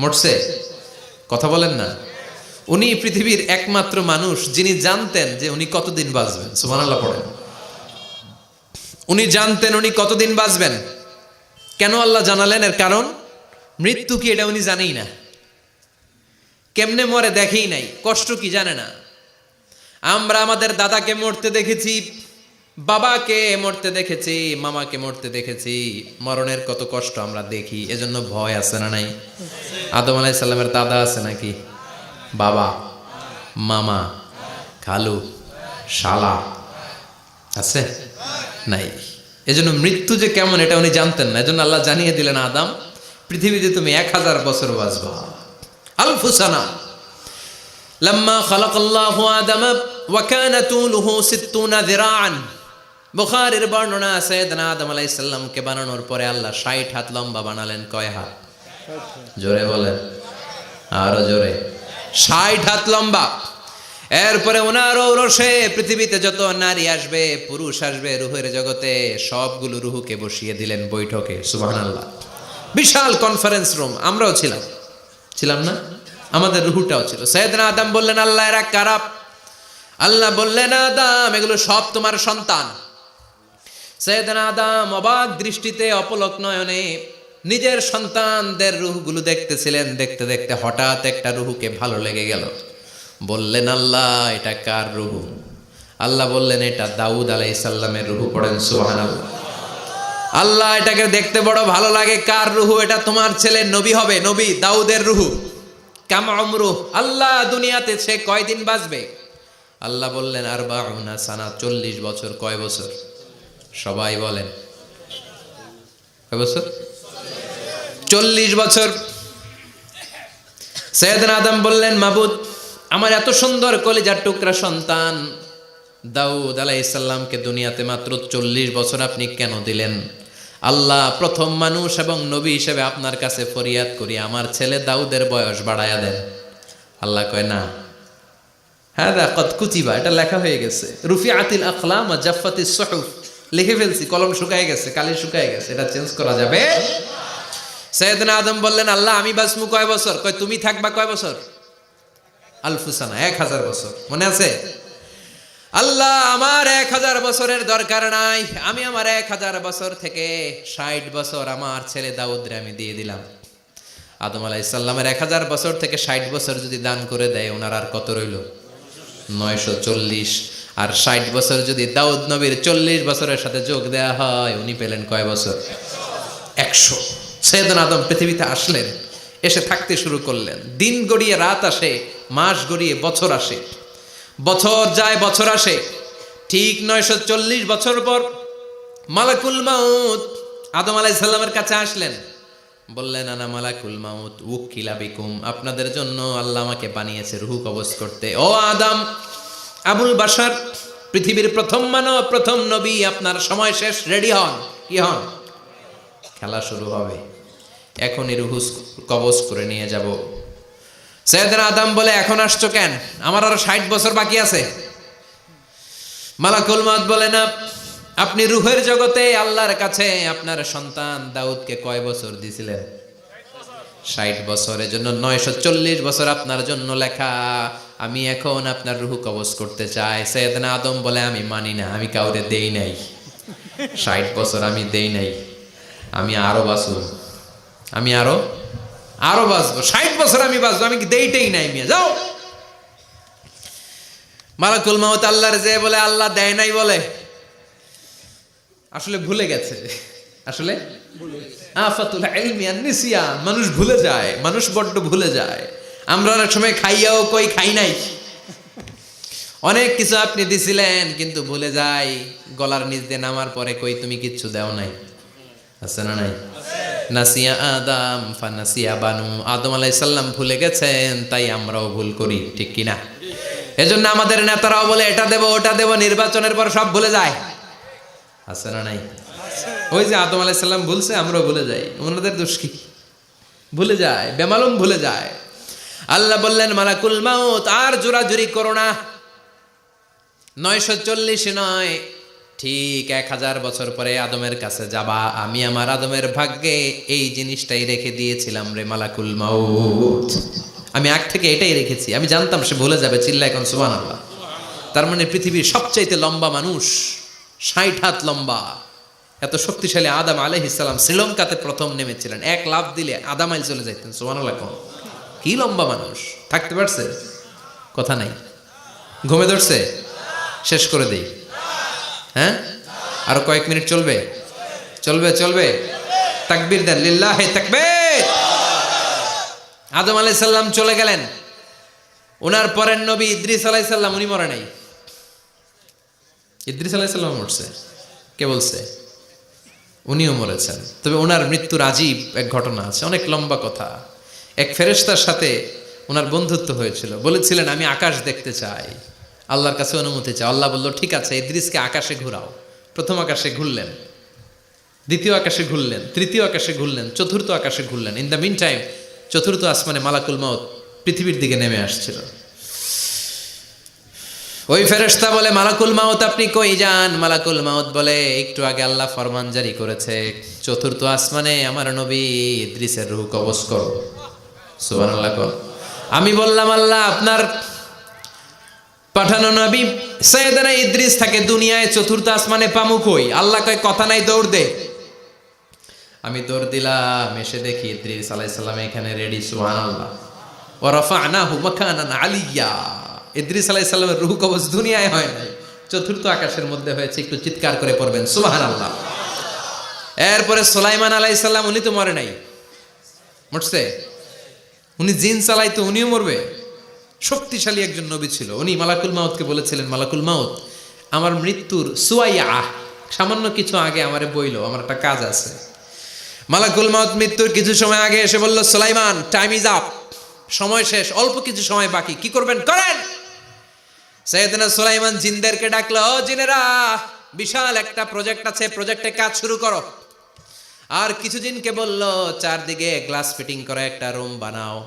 মরছে? কথা বলেন না। উনি পৃথিবীর একমাত্র মানুষ যিনি জানতেন যে উনি কতদিন বাঁচবেন। সুবহানাল্লাহ পড়েন। উনি জানতেন উনি কতদিন বাঁচবেন। কেন আল্লাহ জানালেন? এর কারণ মৃত্যু কি এটা উনি জানেই না, কেমনে মরে দেখেই নাই, কষ্ট কি জানে না। আমরা আমাদের দাদাকে মরতে দেখেছি, বাবাকে মরতে দেখেছি, মামাকে মরতে দেখেছি, মরণের কত কষ্ট আমরা দেখি, এজন্য ভয় আছে না নাই? আদম আলাইহিস সালামের দাদা আছে নাকি? বাবা, মামা, খালু, শালা আছে? নাই। এজন্য মৃত্যু যে কেমন এটা উনি জানতেন না। এজন্য আল্লাহ জানিয়ে দিলেন, আদম পৃথিবীতে তুমি 1000 বছর বাঁচবা। আলফু সানা লাম্মা খালাকাল্লাহু আদম ওয়া কানা তুলুহু 60 যিরাআন। বুখারীর বর্ণনা, সাইয়েদনা আদম আলাইহিস সালামকে বানানোর পরে আল্লাহ 60 হাত লম্বা বানালেন। কয় হাত? জোরে বলেন, আরো জোরে। 60 হাত লম্বা। এরপরে ওনার ঔরসে পৃথিবীতে যত নারী আসবে, পুরুষ আসবে রুহের জগতে, সবগুলো রুহুকে বসিয়ে দিলেন বৈঠকে। সুবহানাল্লাহ। বিশাল কনফারেন্স রুম। আমরাও ছিলাম না? আমাদের রুহুটাও ছিল। সাইয়েদনা আদম বললেন, আল্লাহ এরা কারা? আল্লাহ বললেন, আদম এগুলো সব তোমার সন্তান। সাইয়েদনা আদম অবাক দৃষ্টিতে, অপলক নয়নে নিজের সন্তানদের রুহগুলো দেখতেছিলেন। দেখতে দেখতে হঠাৎ একটা রুহুকে ভালো লেগে গেল। বললেন, আল্লাহ এটা কার রুহু? আল্লাহ বললেন, এটা দাউদ আলাইহিস সালামের রুহু। পড়েন সুবহানাল্লাহ। আল্লাহ এটাকে দেখতে বড় ভালো লাগে, কার রুহু? এটা তোমার ছেলে নবী হবে, নবী দাউদের রুহু। কাম উমরুহ, আল্লাহ দুনিয়াতে সে কয়দিন বাঁচবে? আল্লাহ বললেন, 40 সানা, 40 বছর। কয় বছর? সবাই বলেন, কয় বছর? 40 বছর। সাইয়েদনা আদম বললেন, মাবুদ আমার এত সুন্দর কলিজার টুকরা সন্তান দাউদ আলাইহিস সালামকে দুনিয়াতে মাত্র 40 বছর আপনি কেন দিলেন? আল্লাহ প্রথম মানুষ এবং নবী হিসেবে আপনার কাছে ফরিয়াদ করি, আমার ছেলে দাউদের বয়স বাড়ায়া দেন। আল্লাহ কয়, না, হাদা কদ কুতিবা, এটা লেখা হয়ে গেছে। রুফিআতিল আকলাম ওয়া জাফফাতিস সুহুফ, লিখে ফেলছি, কলম শুকায় গেছে, কালি শুকায় গেছে, এটা চেঞ্জ করা যাবে? সাইয়েদনা আদম বললেন, আল্লাহ আমি বাঁচমু কয় বছর? কয় তুমি থাকবা কয় বছর? আলফু সানা, 1000 বছর। মনে আছে? আল্লাহ আমার 1000 বছরের দরকার নাই, আমি আমার 1000 বছর থেকে 60 বছর আমার ছেলে দাউদরে আমি দিয়ে দিলাম। আদম আলাইহিস সালামের 1000 বছর থেকে 60 বছর যদি দান করে দেয়, ওনার আর কত রইল? 940। আর 60 বছর যদি দাউদ নবীর 40 বছরের সাথে যোগ দেয়া হয়, উনি পেলেন কয় বছর? 100। সাইয়েদনা আদম পৃথিবীতে আসলেন, এসে থাকতে শুরু করলেন। দিন গড়িয়ে রাত আসে, মাস গড়িয়ে বছর আসে, বছর যায় বছর আসে। ঠিক 940 বছর পর মালাকুল মাউত আদম আলাইহিস সালামের কাছে আসলেন। বললেন, আনা মালাকুল মাউত উকিলা বিকুম, আপনাদের জন্য আল্লাহ আমাকে বানিয়েছে রূহ কবজ করতে। ও আদম, আবুল বাশার, পৃথিবীর প্রথম মানব, প্রথম নবী, আপনার সময় শেষ, রেডি হন। কি হন? খেলা শুরু হবে, এখনই রূহ কবজ করে নিয়ে যাব। সাইয়েদনা আদম বলে, এখন আসছো কেন? আমার আরো 60 বছর বাকি আছে। মালাকুল মাউত বলে, না, আপনি রূহের জগতে আল্লাহর কাছে আপনার সন্তান দাউদকে কয় বছর দিয়েছিলেন? 60 বছর। এজন্য 940 বছর আপনার জন্য লেখা। আমি এখন আপনার রূহ কবজ করতে চাই। সাইয়েদনা আদম বলে, আমি মানি না, আমি কাউরে দেই নাই 60 বছর, আমি দেই নাই, আমি আরো বাঁচব, আমি আরো বাঁচবো, 60 বছর আমি বাঁচবো, আমি দেইটাই নাই। মিয়া যাও। মালাকুল মাউত আল্লাহর যে বলে, আল্লাহ দেয় নাই বলে, আসলে ভুলে গেছে। আসলে আফাতুল ইলমি আন নিসিয়ান, মানুষ ভুলে যায়, মানুষ বড্ড ভুলে যায়। আমরা অনেক সময় খাইয়াও কই খাই নাই। অনেক কিছু আপনি দিছিলেন কিন্তু ভুলে যাই, গলার নিচ দিয়ে নামার পরে কই তুমি কিচ্ছু দাও নাই। আছে না নাই? নাসিয়া আদম ফানাসিয়া বানু, আদম আলাইহিস সালাম ভুলে গেছেন, তাই আমরাও ভুল করি, ঠিক কিনা? এজন্য আমাদের নেতারাও বলে এটা দেব ওটা দেব, নির্বাচনের পর সব ভুলে যায়। আছে না নাই? ওই যে আদম আলাইহিস সালাম ভুলছে, আমরাও ভুলে যাই। ওনাদের দোষ কি? ভুলে যায়, বেমালুম ভুলে যায়। আল্লাহ বললেন মালাকুল মাউত আর জোরাজুরি করো না। 940 নয়, ঠিক 1000 বছর পরে আদমের কাছে যাবা। আমি আমার আদমের ভাগ্যে এই জিনিসটাই রেখে দিয়েছিলাম রে মালাকুল মাউত। আমি আগ থেকে এটাই রেখেছি, আমি জানতাম সে ভুলে যাবে। চিল্লা এখন সুবহানাল্লাহ। তার মানে পৃথিবীর সবচাইতে লম্বা মানুষ, 60 হাত লম্বা, এত শক্তিশালী আদম আলাইহিস সালাম শ্রীলঙ্কাতে প্রথম নেমেছিলেন। 1 লাফ দিলে আধা মাইল চলে যাইতেন। সুবহানাল্লাহ। কি লম্বা মানুষ, থাকতে পারছে? কথা নাই। ঘুমে ধরছে? শেষ করে দেই। হ্যাঁ, আরো কয়েক মিনিট চলবে? চলবে চলবে। তাকবীর দেন, লিল্লাহি তাকবীর। আদম আলাইহিস সালাম চলে গেলেন। ওনার পরের নবী ইদ্রিস আলাইহিস সালাম, উনি মরে নাই। ইদ্রিস আলাইহিস সালাম মরছে, কে বলছে? উনিও মরেছেন। তবে ওনার মৃত্যুর আজীব এক ঘটনা আছে, অনেক লম্বা কথা। এক ফেরেশতার সাথে ওনার বন্ধুত্ব হয়েছিল। বলেছিলেন আমি আকাশ দেখতে চাই, আল্লাহর কাছে অনুমতি চাই। আল্লাহ বলল ঠিক আছে, ইদ্রিসকে আকাশে ঘুরাও। প্রথম আকাশে ঘুরলেন, দ্বিতীয় আকাশে ঘুরলেন, তৃতীয় আকাশে ঘুরলেন, চতুর্থ আকাশে ঘুরলেন। ইন দ্য মিন টাইম চতুর্থ আসমানে মালাকুল মাউত পৃথিবীর দিকে নেমে আসছিল। ওই ফেরেশতা বলে মালাকুল মাউত আপনি কই যান? মালাকুল মাউত বলে একটু আগে আল্লাহ ফরমান জারি করেছে, চতুর্থ আসমানে আমার নবী ইদ্রিসের রূহ কবজ করো। সুবহানাল্লাহ। আমি বললাম আল্লাহ আপনার পাঠানো নবী সাইয়েদনা ইদ্রিস থাকে দুনিয়ায়, চতুর্থ আসমানে পামু কই? আল্লাহ কয় কথা নাই, দৌড় দে। আমি দৌড় দিলাম, এসে দেখি ইদ্রিস আলাইহিস সালাম এখানে রেডি। সুবহানাল্লাহ। ওয়া রাফা'নাহু মাকানান আলিয়্যা। ইদ্রিস আলাইহিস সালামের রূহ কবজ দুনিয়ায় হয় নাই, চতুর্থ আকাশের মধ্যে হয়েছে। একটু চিৎকার করে পড়বেন সুবহানাল্লাহ। এরপরে সুলাইমান আলাইহিস সালাম, উনি তো মরে নাই, মরছে? উনি জিন চালাইতো, উনিও মরবে? শক্তিশালী একজন নবী ছিল। উনি মালাকুল মাউতকে বলেছিলেন মালাকুল মাউত আমার মৃত্যুর সুয়াইয়া, সামান্য কিছু আগে আমারে বইলো, আমার একটা কাজ আছে। মালাকুল মাউত মৃত্যুর কিছু সময় আগে এসে বলল সুলাইমান টাইম ইজ আপ, সময় শেষ, অল্প কিছু সময় বাকি, কি করবেন করেন। সাইয়েদনা সুলাইমান জিনদেরকে ডাকলো, ও জিনেরা, বিশাল একটা প্রজেক্ট আছে, প্রজেক্টে কাজ শুরু করো। আর কিছু জিনকে বলল চারদিকে গ্লাস ফিটিং করা একটা রুম বানাও।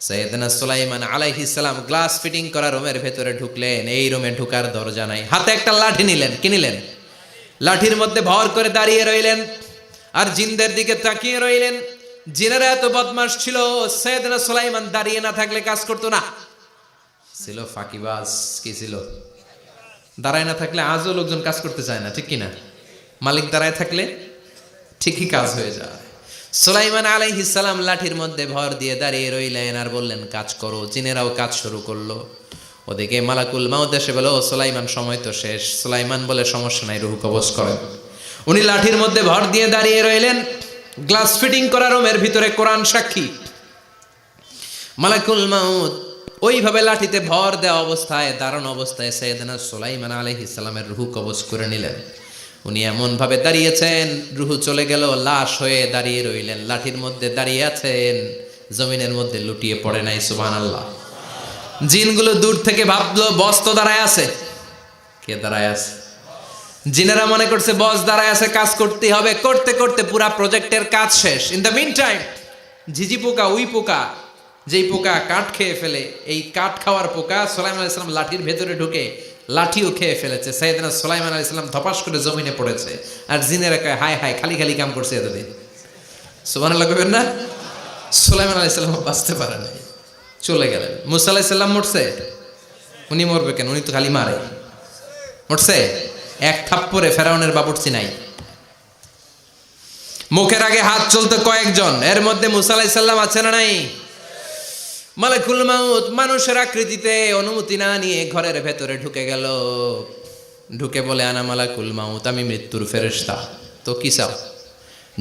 সাইয়েদনা সুলাইমান আলাইহিস সালাম গ্লাস ফিটিং করা রুমের ভেতরে ঢুকলেন। এই রুমে ঢুকার দরজা নাই, হাতে একটা লাঠি নিলেন। কি নিলেন? লাঠির মধ্যে ভর করে দাঁড়িয়ে রইলেন আর জিনদের দিকে তাকিয়ে রইলেন। জিনেরা এত বদমাশ ছিল, সাইয়েদনা সুলাইমান দাঁড়িয়ে না থাকলে কাজ করতো না। ছিল ফাঁকিবাজ। কি ছিল? দাঁড়ায় না থাকলে আজও লোকজন কাজ করতে চায় না, ঠিক কিনা? মালিক দাঁড়ায় থাকলে ঠিকই কাজ হয়ে যায়। সুলাইমান আলাইহিস সালাম লাঠির মধ্যে ভর দিয়ে দাঁড়িয়ে রইলেন আর বললেন কাজ করো। জিনেরাও কাজ শুরু করলো। ওদিকে মালাকুল মাউত এসে বলে, ও সুলাইমান সময় তো শেষ। সুলাইমান বলে সমস্যা নাই, রূহ কবজ করেন। উনি লাঠির মধ্যে ভর দিয়ে দাঁড়িয়ে রইলেন। গ্লাস ফিটিং করা রুমের ভিতরে কোরআন সাক্ষী। মালাকুল মাউত ওইভাবে লাঠিতে ভর দেওয়া অবস্থায়, দাঁড়ানো অবস্থায় সাইয়েদনা সুলাইমান আলাইহিস সালামের রূহ কবজ করে নিলেন। উনি এমন ভাবে দাঁড়িয়েছেন, রূহ চলে গেল, লাশ হয়ে দাঁড়িয়ে রইলেন। লাঠির মধ্যে দাঁড়িয়ে আছেন, জমিনের মধ্যে লুটিয়ে পড়ে নাই। সুবহানাল্লাহ। জিনগুলো দূর থেকে ভাবলো বস তো দাঁড়ায় আছে। কে দাঁড়ায় আছে? জিনেরা মনে করছে বস দাঁড়ায় আছে, কাজ করতে হবে। করতে করতে পুরা প্রজেক্টের কাজ শেষ। ইন দ্য মিন টাইম ঝিঝি পোকা, উই পোকা, যেই পোকা কাঠ খেয়ে ফেলে, এই কাঠ খাওয়ার পোকা সুলাইমান আলাইহিস সালাম লাঠির ভেতরে ঢুকে লাঠিও খেয়ে ফেলেছে। সাইয়েদনা সুলাইমান আলাইহিস সালাম ধপাস করে জমিনে পড়েছে। আর জিনেরা কয় হায় হায়, খালি খালি কাম করছে এতদিন। সুবহানাল্লাহ কইবেন না? সুলাইমান আলাইহিস সালাম বাঁচতে পারে নাই, চলে গেলেন। মুসা আলাইহিস সালাম মরছে? উনি মরবে কেন? উনি তো খালি মারে। মরছে? এক থাপ্পড়ে ফেরাউনের বাবুর্চি নাই। মুখের আগে হাত চলতো কয়েকজন, এর মধ্যে মুসা আলাইহিস সালাম আছে না নাই? মালাকুল মাউত মানুষের আকৃতিতে অনুমতি না নিয়ে ঘরের ভেতরে ঢুকে গেল। ঢুকে বলে আনা মালাকুল মাউত, আমি মৃত্যুর ফেরেশতা। তো কি চাও?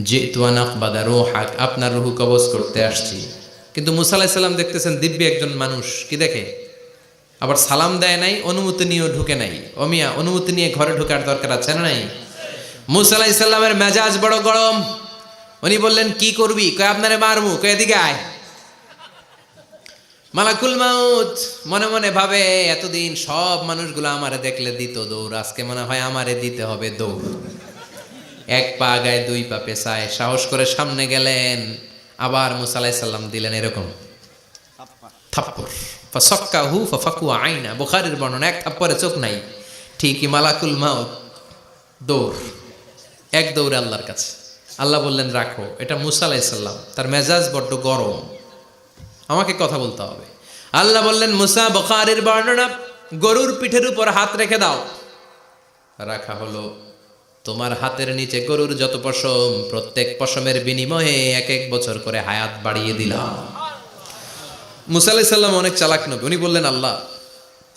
জিতু আন আকবাদা রূহাক, আপনার রূহ কবজ করতে আসছি। কিন্তু মুসা আলাইহিস সালাম দেখতেছেন দিব্যি একজন মানুষ, কি দেখে? আবার সালাম দেয় নাই, অনুমতি নিয়েও ঢুকে নাই। অমিয়া অনুমতি নিয়ে ঘরে ঢোকার দরকার আছে না নাই? মুসা আলাইহিস সালামের মেজাজ বড় গরম। উনি বললেন কি করবি? কয় আপনারে মারমু। কয় এদিকে আয়। মালাকুল মাউত মনে মনে ভাবে এতদিন সব মানুষগুলো আমারে দেখলে দিত দৌড়, আজকে মনে হয় আমারে দিতে হবে দৌড়। এক পা গায়ে দুই পা পেছায় সাহস করে সামনে গেলেন। আবার মুসা আলাইহিস সালাম দিলেন এরকম থাপ্পড়, ফাসাক্কাহু ফাফাকু আইনা। বুখারীর বর্ণনা, এক থাপ্পড়ে চোখ নাই। ঠিকই মালাকুল মাউত দৌড়, এক দৌড়ে আল্লাহর কাছে। আল্লাহ বললেন রাখো, এটা মুসা আলাইহিস সালাম, তার মেজাজ বড্ড গরম, আমাকে কথা বলতে হবে। আল্লাহ বললেন মুসা, বুখারীর বর্ণনা, গরুর পিঠের উপর হাত রেখে দাও। রাখা হলো। তোমার হাতের নিচে গরুর যত পশম, প্রত্যেক পশমের বিনিময়ে এক এক বছর করে হায়াত বাড়িয়ে দিলাম। মুসা আলাইহিস সালাম অনেক চালাক নবী, উনি বললেন আল্লাহ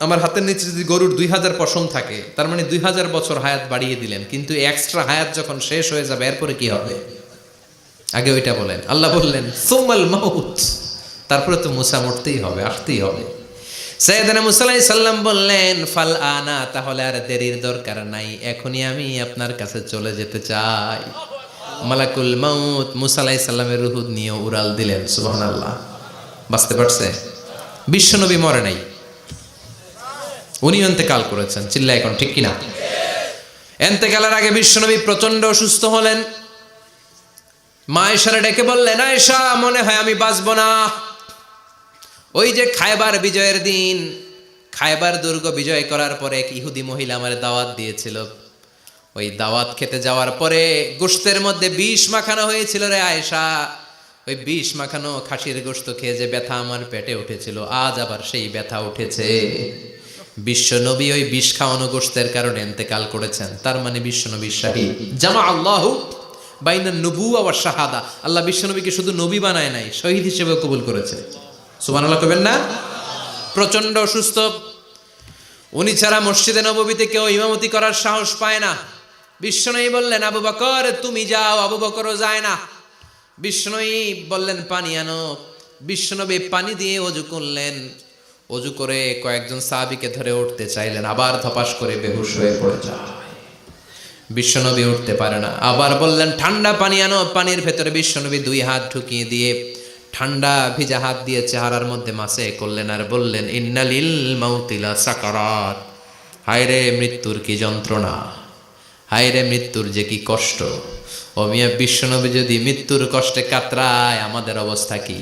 আমার হাতের নিচে যদি গরুর 2000 পশম থাকে, তার মানে 2000 বছর হায়াত বাড়িয়ে দিলেন, কিন্তু এক্সট্রা হায়াত যখন শেষ হয়ে যাবে এরপরে কি হবে? আগে ওইটা বলেন। আল্লাহ বললেন সুমাল মাউত, তারপরে তো মুসা মরতেই হবে, আসতেই হবে। সাইয়েদনা মুসা আলাইহিস সালাম বললেন ফাল আনা, তাহলে আর দেরির দরকার নাই, এখনই আমি আপনার কাছে চলে যেতে চাই। মালাকুল মাউত মুসা আলাইহিস সালামের রূহ নিয়ে উড়াল দিলেন। সুবহানাল্লাহ। বাঁচতে পারছে? বিশ্বনবী মরে নাই, উনি ইন্তেকাল করেছেন। চিল্লায় এখন ঠিক কিনা? ইন্তেকালের আগে বিশ্বনবী প্রচন্ড অসুস্থ হলেন। মা আয়েশারে ডেকে বললেন আয়েশা, মনে হয় আমি বাঁচব না। ওই যে খায়বার বিজয়ের দিন, খায়বার দুর্গ বিজয় করার পরে এক ইহুদি মহিলা আমার দাওয়াত দিয়েছিল। ওই দাওয়াত খেতে যাওয়ার পরে গোশতের মধ্যে বিষ মাখানো হয়েছিল রে আয়েশা। ওই বিষ মাখানো খাসির গোশত খেয়ে যে ব্যথা আমার পেটে উঠেছিল, আজ আবার সেই ব্যথা উঠেছে। বিশ্বনবী ওই বিষ খাওয়ানো গোশতের কারণে ইন্তেকাল করেছেন, তার মানে বিশ্বনবী শাহীদ। জামা আল্লাহু বাইনা নবুওয়া ওয়া শাহাদা, আল্লাহ বিশ্বনবীকে শুধু নবী বানায় নাই, শহীদ হিসেবে কবুল করেছে। সুবহানাল্লাহ কইবেন না? প্রচন্ড অসুস্থ, উনি ছাড়া মসজিদে নববীতে কেউ ইমামতি করার সাহস পায় না। বিশ্বনবী বললেন আবু বকর তুমি যাও, আবু বকরও যায় না। বিশ্বনবী বললেন পানি আনো। বিশ্বনবী পানি দিয়ে ওযু করলেন। ওযু করে কয়েকজন সাহাবীকে ধরে উঠতে চাইলেন, আবার ধপাস করে বেহুশ হয়ে পড়ে যায়। বিশ্বনবী উঠতে পারে না। আবার বললেন ঠান্ডা পানি আনো। পানির ভেতরে বিশ্বনবী 2 হাত ঢুকিয়ে দিয়ে ঠান্ডা ভিজা হাত দিয়ে চেহারার মধ্যে মাসে করলেন আর বললেন ইন্নালিল মাউতিলা সাকারাত, হায়রে মৃত্যুর কি যন্ত্রণা, হায়রে মৃত্যুর যে কি কষ্ট। ও মিয়া, বিশ্বনবী যদি মৃত্যুর কষ্টে কাতরায়, আমাদের অবস্থা কি?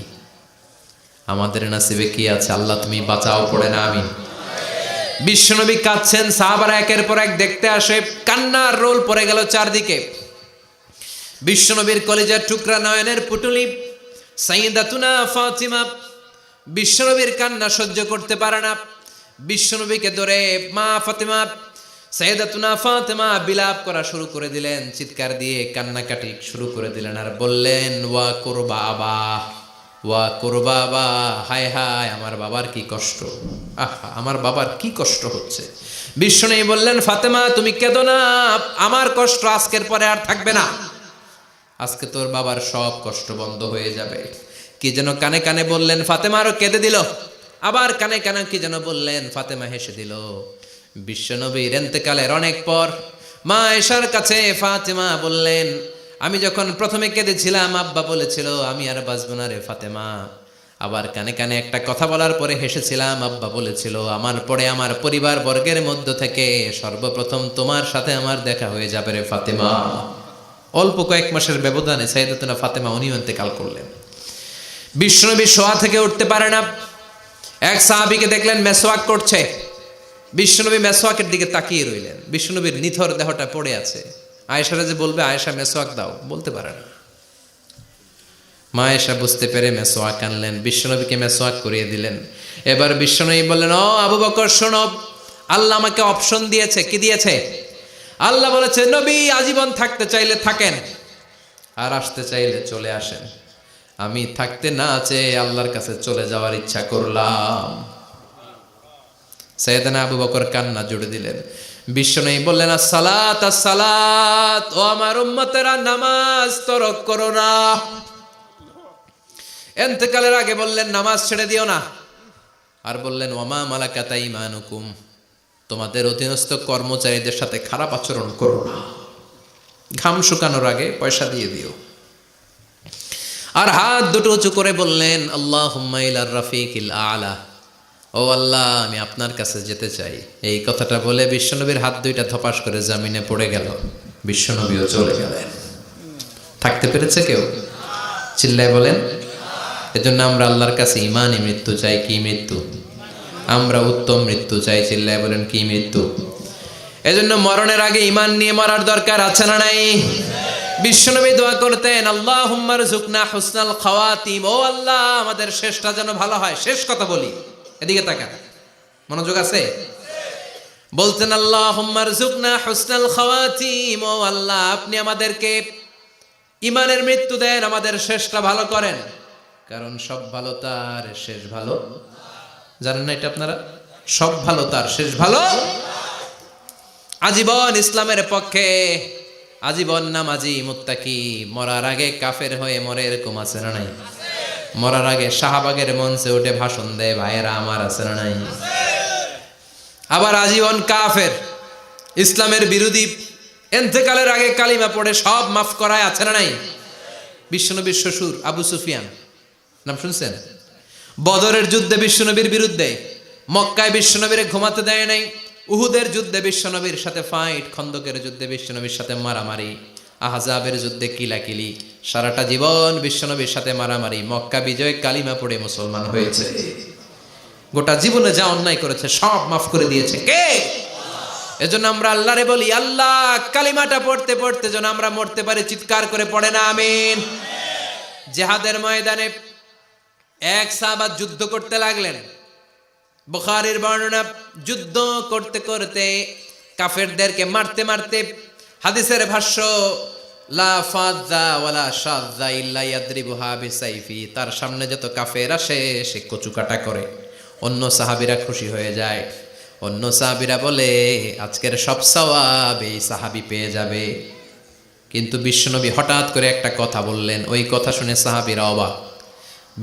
আমাদের নসিবে কি আছে? আল্লাহ তুমি বাঁচাও, পড়ে না আমিন। বিশ্বনবী কাঁদছেন, সাহাবারা একের পর এক দেখতে আসে, কান্নার রোল পড়ে গেল চারদিকে। বিশ্বনবীর কলিজার টুকরা নয়নের পুটুলি সাইয়্যিদাতুনা ফাতিমা বিশ্বনবীর কান্না সহ্য করতে পারে না। বিশ্বনবীকে ধরে মা ফাতিমা, সাইয়্যিদাতুনা ফাতিমা বিলাপ করা শুরু করে দিলেন, চিৎকার দিয়ে কান্নাকাটি শুরু করে দিলেন আর বললেন ওয়া কুরবাবা, ওয়া কুরবাবা, হায় হায় আমার বাবার কি কষ্ট, আহা আমার বাবার কি কষ্ট হচ্ছে। বিশ্বনবী বললেন ফাতেমা তুমি কেঁদো না, আমার কষ্ট আজকের পরে আর থাকবে না, আজকে তোর বাবার সব কষ্ট বন্ধ হয়ে যাবে। কি যেন কানে কানে বললেন, ফাতেমা আরো কেঁদে দিল। আবার কানে কানে কি যেন বললেন, ফাতেমা হেসে দিল। বিশ্বনবীর ইন্তেকালের অনেক পর মা আয়েশার কাছে ফাতেমা বললেন, আমি যখন প্রথমে কেঁদেছিলাম আব্বা বলেছিল আমি আর বাঁচবো না রে ফাতেমা। আবার কানে কানে একটা কথা বলার পরে হেসেছিলাম, আব্বা বলেছিল আমার পরে আমার পরিবার বর্গের মধ্য থেকে সর্বপ্রথম তোমার সাথে আমার দেখা হয়ে যাবে রে ফাতেমা। অল্প কয়েক মাসের ব্যবধানে সাইয়্যিদাতুনা ফাতেমা উনিও ইন্তেকাল করলেন। বিশ্বনবী শোয়া থেকে উঠতে পারে না। এক সাহাবীকে দেখলেন মেসওয়াক করছে। বিশ্বনবী মেসওয়াকের দিকে তাকিয়ে রইলেন। বিশ্বনবীর নিথর দেহটা পড়ে আছে। আয়েশারা যে বলবে আয়েশা মেসওয়াক দাও, বলতে পারে না। মা আয়েশা বুঝতে পেরে মেসওয়াক আনলেন, বিশ্বনবীকে মেসওয়াক করিয়ে দিলেন। এবার বিশ্বনবী বললেন ও আবু বকর শোনো, আল্লাহ আমাকে অপশন দিয়েছে। কি দিয়েছে? আল্লাহ বলেছে নবী আজীবন থাকতে চাইলে থাকেন, আর আসতে চাইলে চলে আসেন। আমি থাকতে না চেয়ে আল্লাহর কাছে চলে যাওয়ার ইচ্ছা করলাম। সাইয়েদনা আবু বকর কান্না জুড়ে দিলেন। বিশ্বনবী বললেন আসসালাত আসসালাত, ও আমার উম্মতেরা নামাজ তরক করো না। ইন্তেকালের আগে বললেন নামাজ ছেড়ে দিও না। আর বললেন ওয়ামা মালাকাত আইমানুকুম, তোমাদের অধীনস্থ কর্মচারীদের সাথে খারাপ আচরণ করো না। ঘাম শুকানোর আগে পয়সা দিয়ে দিও। আর হাত দুটো উঁচু করে বললেন আল্লাহুম্মা ইলার রাফিকিল আলা, ও আল্লাহ আমি আপনার কাছে যেতে চাই। এই কথাটা বলে বিশ্বনবীর হাত দুইটা ধপাস করে জমিনে পড়ে গেল, বিশ্বনবীও চলে গেলেন। থাকতে পেরেছে কেউ? চিল্লায় বলেন। এজন্য আমরা আল্লাহর কাছে ইমানই মৃত্যু চাই। কি মৃত্যু? আমরা উত্তম মৃত্যু চাই। চিল্লায় বলেন কি মৃত্যু? এজন্য মরণের আগে ইমান নিয়ে মরার দরকার আছে না নাই? বিশ্বনবী দোয়া করতেন আল্লাহুম্মা রযুকনা হুসনাল খাওয়াতিম, ও আল্লাহ আমাদের শেষটা যেন ভালো হয়। শেষ কথা বলি, এদিকে তাকান, মনোযোগ আছে? বলতেন আল্লাহুম্মা রযুকনা হুসনাল খাওয়াতিম, ও আল্লাহ আপনি আমাদেরকে ইমানের মৃত্যু দেন, আমাদের শেষটা ভালো করেন। কারণ সব ভালো তার শেষ ভালো। জানেন না এটা আপনারা? সব ভালো তার শেষ ভালো। আজীবন ইসলামের পক্ষে, আজীবন নামাজি মুত্তাকি, মরার আগে কাফের হয়ে মরে, এরকম আছে না নাই? মরার আগে শাহবাগের মঞ্চে উঠে ভাষণ দেয়, ভাইয়েরা আমার, আছে না নাই? আবার আজীবন কাফের, ইসলামের বিরোধী, এন্তেকালের আগে কালিমা পড়ে সব মাফ করায়, আছে না নাই? বিশ্বনবীর শ্বশুর আবু সুফিয়ান, নাম শুনছেন? বদরের যুদ্ধে বিশ্বনবীর বিরুদ্ধে, মক্কায় বিশ্বনবীর ঘুমাতে দেয় নাই, উহুদের যুদ্ধে বিশ্বনবীর সাথে ফাইট, খন্দকের যুদ্ধে বিশ্বনবীর সাথে মারামারি, আহজাবের যুদ্ধে কিলাকিলি, সারাটা জীবন বিশ্বনবীর সাথে মারামারি, মক্কা বিজয় কালিমা পড়ে মুসলমান হয়েছে। গোটা জীবনে যা অন্যায় করেছে সব মাফ করে দিয়েছে কে? এজন্য আমরা আল্লাহরে বলি, আল্লাহ কালিমাটা পড়তে পড়তে যেন আমরা মরতে পারি। চিৎকার করে পড়ে না আমিন। জিহাদের ময়দানে এক সাহাবা যুদ্ধ করতে লাগলেন। বুখারীর বর্ণনা, যুদ্ধ করতে করতে কাফেরদেরকে মারতে মারতে, হাদিসের ভাষ্য লা ফাযা ওয়ালা শাযা ইল্লা ইয়াদরিবুহা বিসাইফি, তার সামনে যত কাফের আসে সে কচুকাটা করে। অন্য সাহাবীরা খুশি হয়ে যায়, অন্য সাহাবীরা বলে আজকের সব সওয়াব এই সাহাবী পেয়ে যাবে। কিন্তু বিশ্বনবী হঠাৎ করে একটা কথা বললেন, ওই কথা শুনে সাহাবীরা অবাক।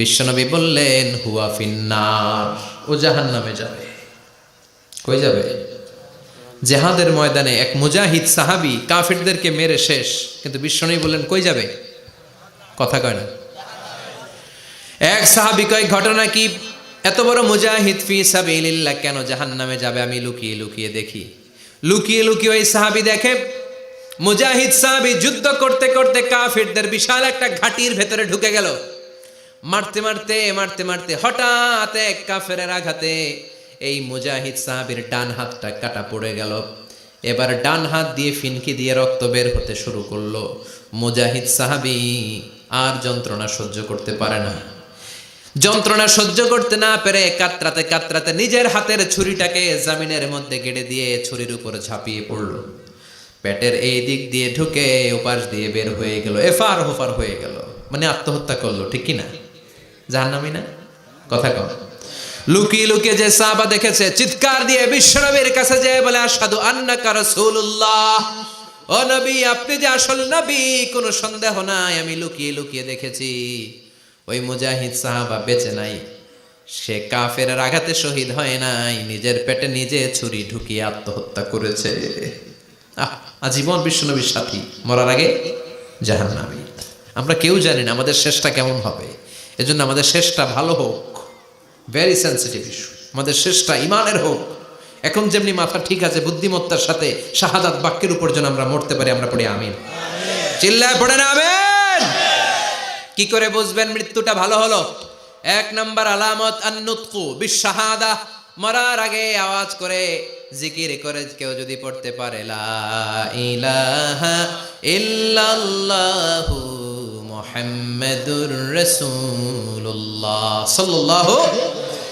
বিশ্বনবী বললেন হুয়া ফিন্নার, ও জাহান্নামে যাবে। কই যাবে? জিহাদের ময়দানে এক মুজাহিদ সাহাবী কাফিরদেরকে মেরে শেষ, কিন্তু বিশ্বনবী বললেন কই যাবে? কথা কয় না। এক সাহাবী কয় ঘটনা কি? এত বড় মুজাহিদ ফি সাবিলিল্লাহ কেন জাহান্নামে যাবে? আমি লুকিয়ে লুকিয়ে দেখি। লুকিয়ে লুকিয়ে ওই সাহাবী দেখে মুজাহিদ সাহাবী যুদ্ধ করতে করতে কাফিরদের বিশাল একটা ঘাটির ভেতরে ঢুকে গেল। মারতে মারতে মারতে মারতে হঠাৎ এক কাফেরের আঘাতে এই মুজাহিদ সাহাবীর ডান হাতটা কাটা পড়ে গেল। এবার ডান হাত দিয়ে ফিনকি দিয়ে রক্ত বের হতে শুরু করলো। মুজাহিদ সাহাবী আর যন্ত্রণা সহ্য করতে পারে না। যন্ত্রণা সহ্য করতে না পেরে কাতরাতে কাতরাতে নিজের হাতের ছুরিটাকে জমিনের মধ্যে গেড়ে দিয়ে ছুরির উপর ঝাঁপিয়ে পড়ল। পেটের এই দিক দিয়ে ঢুকে ওপাশ দিয়ে বের হয়ে গেল, এফার হোফার হয়ে গেল, মানে আত্মহত্যা করলো। ঠিক কি না? জাহান্নামী না? কথা কম। লুকিয়ে লুকিয়ে যে সাহাবা দেখেছে চিৎকার দিয়ে বিশ্বনবীর কাছে যেয়ে বলে আশহাদু আন্নাকা রাসূলুল্লাহ, ও নবী আপনি যে আসল নবী, কোনো সন্দেহ নাই, আমি লুকিয়ে লুকিয়ে দেখেছি। ওই মুজাহিদ সাহাবা বেঁচে নাই, সে কাফেরের আঘাতে শহীদ হয় নাই, নিজের পেটে নিজে ছুরি ঢুকিয়ে আত্মহত্যা করেছে। আজীবন বিশ্বনবীর সাথী, মরার আগে জাহান্নামী। আমরা কেউ জানি না আমাদের শেষটা কেমন হবে। এজন্য আমাদের শেষটা ভালো হোক, ভেরি সেন্সিটিভ ইস্যু। আমাদের শেষটা ইমানের হোক। এখন যেমনি মাথা ঠিক আছে, বুদ্ধিমত্তার সাথে শাহাদাত বাক্যের উপর যেন আমরা মরতে পারি। আমরা পড়ি আমিন। চিল্লায় পড়ে না আমিন। কি করে বুঝবেন মৃত্যুটা ভালো হলো? এক নাম্বার আলামত আন-নুতকু বিশ-শাহাদা, মরার আগে আওয়াজ করে জিকির করে কেউ যদি পড়তে পারে লা ইলাহা ইল্লাল্লাহু মুহাম্মাদুর রাসূলুল্লাহ সাল্লাল্লাহু,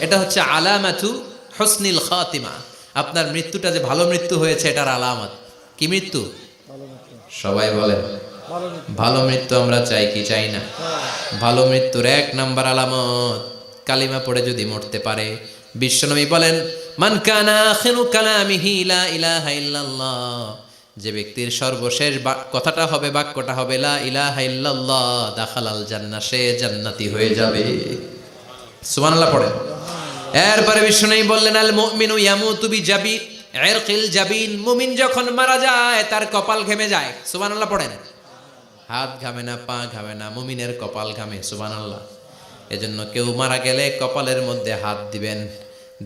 এটা হচ্ছে আলামাতু হুসনিল খাতিমা। আপনার মৃত্যুটা যে ভালো মৃত্যু হয়েছে এটার আলামত। কি মৃত্যু? সবাই বলেন ভালো মৃত্যু আমরা চাই কি চাই না? ভালো মৃত্যুর এক নাম্বার আলামত কালিমা পড়ে যদি মরতে পারে। বিশ্বনবী বলেন মান কানা আখিরু কালামিহি লা ইলাহা ইল্লাল্লাহ, যে ব্যক্তির সর্বশেষ কথাটা হবে, বাক্যটা হবে লা ইলাহা ইল্লাল্লাহ, দাখালাল জান্নাহ, সে জান্নাতি হয়ে যাবে। সুবহানাল্লাহ পড়েন। এরপরে বিশ্বনবী বললেন আল মুমিনু ইয়ামুতু বিজাবি ইরকিল জাবিন, মুমিন যখন মারা যায় তার কপাল ঘেমে যায়। সুবহানাল্লাহ পড়েন। হাত ঘামে না, পা ঘামে না, মুমিনের কপাল ঘামে। সুবহানাল্লাহ। এজন্য কেউ মারা গেলে কপালের মধ্যে হাত দিবেন,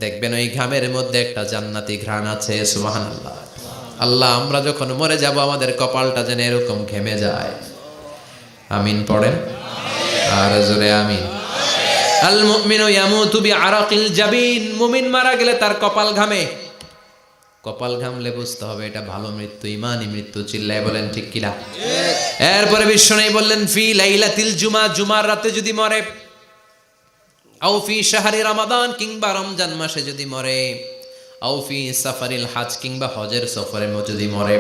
দেখবেন ওই ঘামের মধ্যে একটা জান্নাতি ঘ্রাণ আছে। সুবহানাল্লাহ। আল্লাহ, আমরা যখন মরে যাব আমাদের কপালটা যেন এরকম ঘেমে যায়। আমিন পড়েন আর জোরে আমিন। আল মুমিনু ইয়ামুতু বিআরাকিল জাবিন, মুমিন মারা গেলে তার কপাল ঘামে। কপাল ঘামলে বুঝতে হবে এটা ভালো মৃত্যু, ইমানি মৃত্যু। চিল্লায় বলেন ঠিক কিনা? এরপরে বিশ্বনবী বললেন ফি লাইলাতিল জুমা, জুমার রাতে যদি মরে, আও ফি শাহরি রমাদান, কিংবা রমজান মাসে যদি মরে, আও ফি সাফারিল হজ, কিংবা হজের সফরে যদি মরে।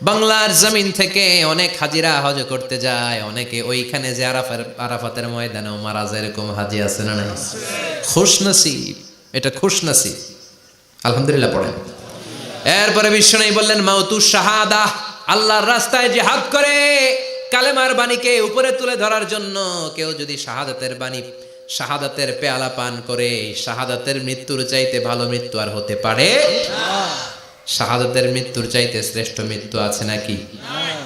বাংলার জমিন থেকে অনেক হাজিরা হজ করতে যায়, অনেকে ওইখানে যে আরাফাতের ময়দানেও মারা যায়, এরকম হাজি আছে না নাই? খুশনসিব, এটা খুশনসিব। আলহামদুলিল্লাহ পড়েন। এরপরে বিশ্বনবী বললেন মাউতু শাহাদা, আল্লাহর রাস্তায় জিহাদ করে কালেমার বাণীকে উপরে তুলে ধরার জন্য কেউ যদি শাহাদাতের পেয়ালা পান করে, শাহাদাতের মৃত্যুর চাইতে ভালো মৃত্যু আর হতে পারে? শাহাদাতের মৃত্যুর চাইতে শ্রেষ্ঠ মৃত্যু আছে নাকি?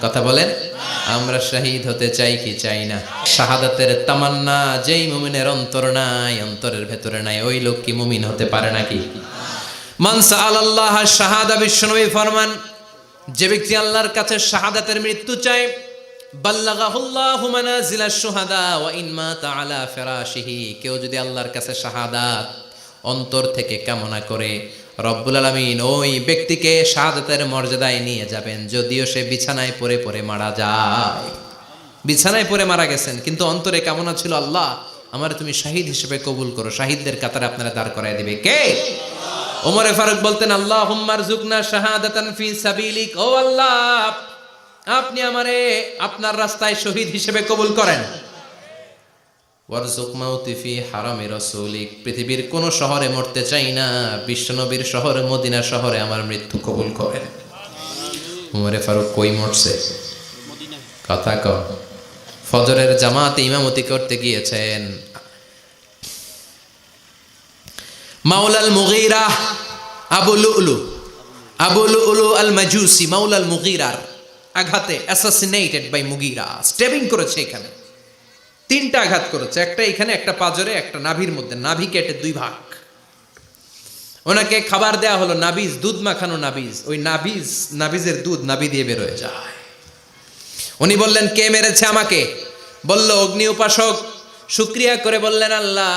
কথা বলেন। আমরা শহীদ হতে চাই কি চাই না? শাহাদাতের তামান্না যেই মুমিনের অন্তর নাই, অন্তরের ভেতরে নাই, ওই লোক কি মুমিন হতে পারে নাকি? মান সাআলাল্লাহ শাহাদা, বিশ্বনবী ফরমান, যে ব্যক্তি আল্লাহর কাছে শাহাদাতের মৃত্যু চায়, বাল্লাগাহুল্লাহু মানাজিলাশ শুহাদা ওয়া ইন মাতা আলা ফিরাশিহি, কেউ যদি আল্লাহর কাছে শাহাদাত অন্তর থেকে কামনা করে, রব্বুল আলামিন ওই ব্যক্তিকে শাহাদাতের মর্যাদায় নিয়ে যাবেন, যদিও সে বিছানায় পড়ে পড়ে মারা যায়। বিছানায় পড়ে মারা গেছেন, কিন্তু অন্তরে কামনা ছিল আল্লাহ আমার তুমি শহীদ হিসেবে কবুল করো। শহীদদের কাতারে আপনারা দাঁড় করায় দিবে কে? ওমরে ফারুক বলতেন আল্লাহুম্মা রযুকনা শাহাদাতান ফি সাবিলিক, ও আল্লাহ আপনি আমারে আপনার রাস্তায় শহীদ হিসেবে কবুল করেন। ওয়ারযুক মাউতি ফি হারামি রাসূলিক, পৃথিবীর কোন শহরে মরতে চাই না, বিশ্বনবীর শহরে মদিনা শহরে আমার মৃত্যু কবুল করেন। ওমরে ফারুক কই মরছে? কথা কও। ফজরের জামাতে ইমামতি করতে গিয়েছেন, মাওলাল মুগীরা আবু লুলু আল মাজুসি মাওলাল মুগীরার আঘাতে অ্যাসাসিনেটেড বাই মুগীরা, স্টেবিং করেছে। এখানে 3টা আঘাত করেছে, একটা এখানে, একটা পাজরে, একটা নাভির মধ্যে, নাভি কেটে 2 ভাগ। ওনাকে খাবার দেয়া হলো নাবিজ, দুধ মাখানো নাবিজ। ওই নাবিজের দুধ নাভি দিয়ে বের হয়ে যায়। উনি বললেন কে মেরেছে আমাকে? বলল অগ্নি উপাসক। শুকরিয়া করে বললেন আল্লাহ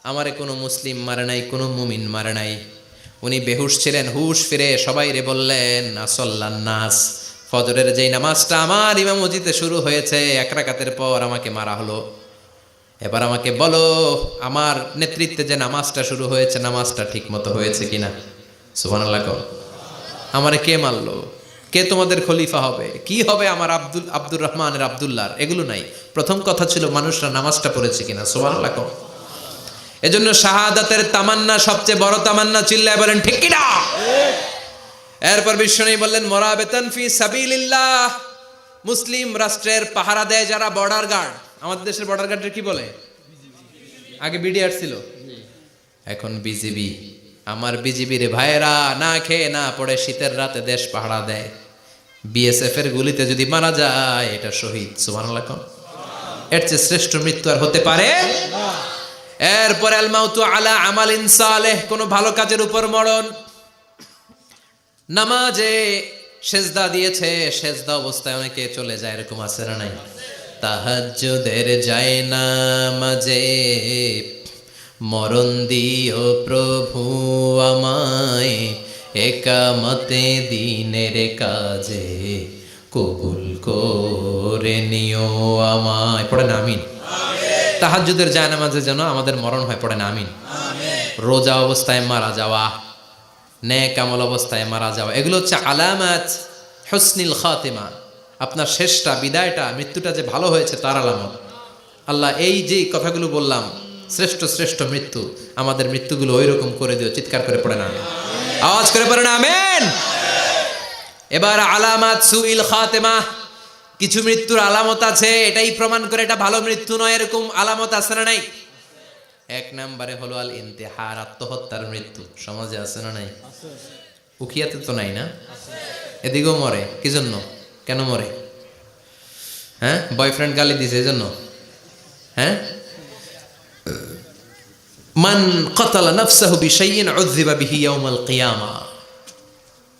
আমারে কোনো মুসলিম মারে নাই, কোনো মুমিন মারে নাই। উনি বেহুশ ছিলেন, হুশ ফিরে সবাই রে বললেন আসল্লান নাস, ফজরের যেই নামাজটা আমার ইমামতিতে শুরু হয়েছে 1 রাকাতের পর আমাকে মারা হলো। এবার আমাকে বলো আমার নেতৃত্বে যে নামাজটা শুরু হয়েছে নামাজটা ঠিক মতো হয়েছে কিনা? সুবহানাল্লাহ। আমারে কে মারলো? কে তোমাদের খলিফা হবে? কি হবে আমার আব্দুর রহমানের আব্দুল্লাহর? এগুলো নাই। প্রথম কথা ছিল মানুষরা নামাজটা পড়েছে কিনা। সুবহানাল্লাহ। এজন্য শাহাদাতের তামান্না সবচেয়ে বড় তামান্না। চিল্লায় বলেন ঠিক কিনা? এরপর বিশ্বনবী বললেন মুরাবিতান ফি সাবিলিল্লাহ, মুসলিম রাষ্ট্রের পাহারা দেয় যারা, বর্ডার গার্ড। আমাদের দেশের বর্ডার গার্ডের কি বলে? আগে বিডিআর ছিল, এখন বিজিবি। আমার বিজিবির ভাইয়েরা না খেয়ে না পড়ে শীতের রাতে দেশ পাহারা দেয়। বিএসএফ এর গুলিতে যদি মারা যায় এটা শহীদ। সুবহানাল্লাহ। এর চেয়ে শ্রেষ্ঠ মৃত্যু আর হতে পারে? এরপরে আল মাউতু আলা আমালিন সালেহ, কোন ভালো কাজের উপর মরণ। নামাজে সেজদা দিয়েছে, সেজদা অবস্থায় অনেকে চলে যায়, এরকম আছে না নাই? তাহাজ্জুদের যায় নামাজে মরণ দিও প্রভু আমায়, একামতে দিনের কাজে কবুল করে নিও আমায়। পড়েন আমিন। তাহাজ্জুদের যায় নামাজে যেন আমাদের মরণ হয়, পড়েন আমিন। রোজা অবস্থায় মারা যাওয়া, নেক আমল অবস্থায় মারা যাওয়া, এগুলো হচ্ছে আলামাত হুসনিল খাতিমা। আপনার শেষটা, বিদায়টা, মৃত্যুটা যে ভালো হয়েছে তার আলামত। আল্লাহ এই যে কথাগুলো বললাম, শ্রেষ্ঠ শ্রেষ্ঠ মৃত্যু, আমাদের মৃত্যুগুলো ওই রকম করে দিও। চিৎকার করে পড়েন আমিন, আওয়াজ করে পড়েন আমিন। এবার আলামাত সুইল খাতিমা, কিছু মৃত্যুর আলামত আছে, এটাই প্রমাণ করে এটা ভালো মৃত্যু নয়, এরকম আলামত আছে না নাই? 1 নম্বরে হলো আল ইন্তেহার, আত্মহত্যার মৃত্যু। সমাজে আছে না নাই? উখিয়াতে তো নাই না? এদিকেও মরে, কি জন্য, কেন মরে? হ্যাঁ, বয়ফ্রেন্ড গালি দিছে এই জন্য? হ্যাঁ, মান কাতালা নাফসাহু বিশাইইন উযযিবা বিহি ইয়াউমাল কিয়ামা,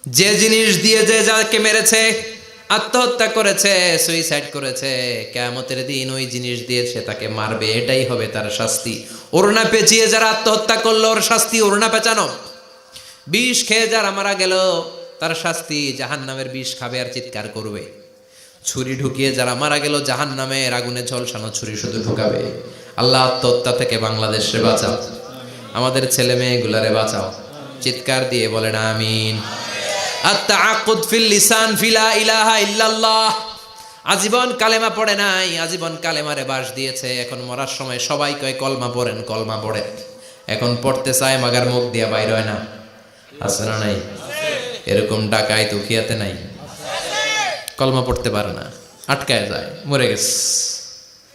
যে জিনিস দিয়ে যে যাকে মেরেছে, আত্মহত্যা করেছে, সুইসাইড করেছে, কিয়ামতের দিন ওই জিনিস দিয়ে সে তাকে মারবে, এটাই হবে তার শাস্তি। ওড়না পেঁচিয়ে যারা আত্মহত্যা করলো ওর শাস্তি ওড়না পেঁচানো। বিষ খেয়ে যারা মারা গেল তার শাস্তি জাহান্নামের বিষ খাবে আর চিৎকার করবে। ছুরি ঢুকিয়ে যারা মারা গেল জাহান্নামের আগুনে ঝলসানো ছুরি শুধু ঢুকাবে। আল্লাহ আত্মহত্যা থেকে বাংলাদেশে বাঁচাও, আমাদের ছেলে মেয়েগুলারে বাঁচাও। চিৎকার দিয়ে বলেন আমিন। আত-তাআক্কুদ ফিল লিসান ফিলা ইলাহা ইল্লাল্লাহ, আজীবন কালেমা পড়ে নাই, আজীবন কালেমারে বাস দিয়েছে, এখন মরার সময় সবাই কয় কলমা পড়েন, কলমা পড়েন, এখন পড়তে চায় মাগার মুখ দিয়া বাইর হয় না। আছে না নাই? এরকম ডাকায় দুখিয়াতে নাই, কলমা পড়তে পারে না, আটকায় যায়, মরে গেছে।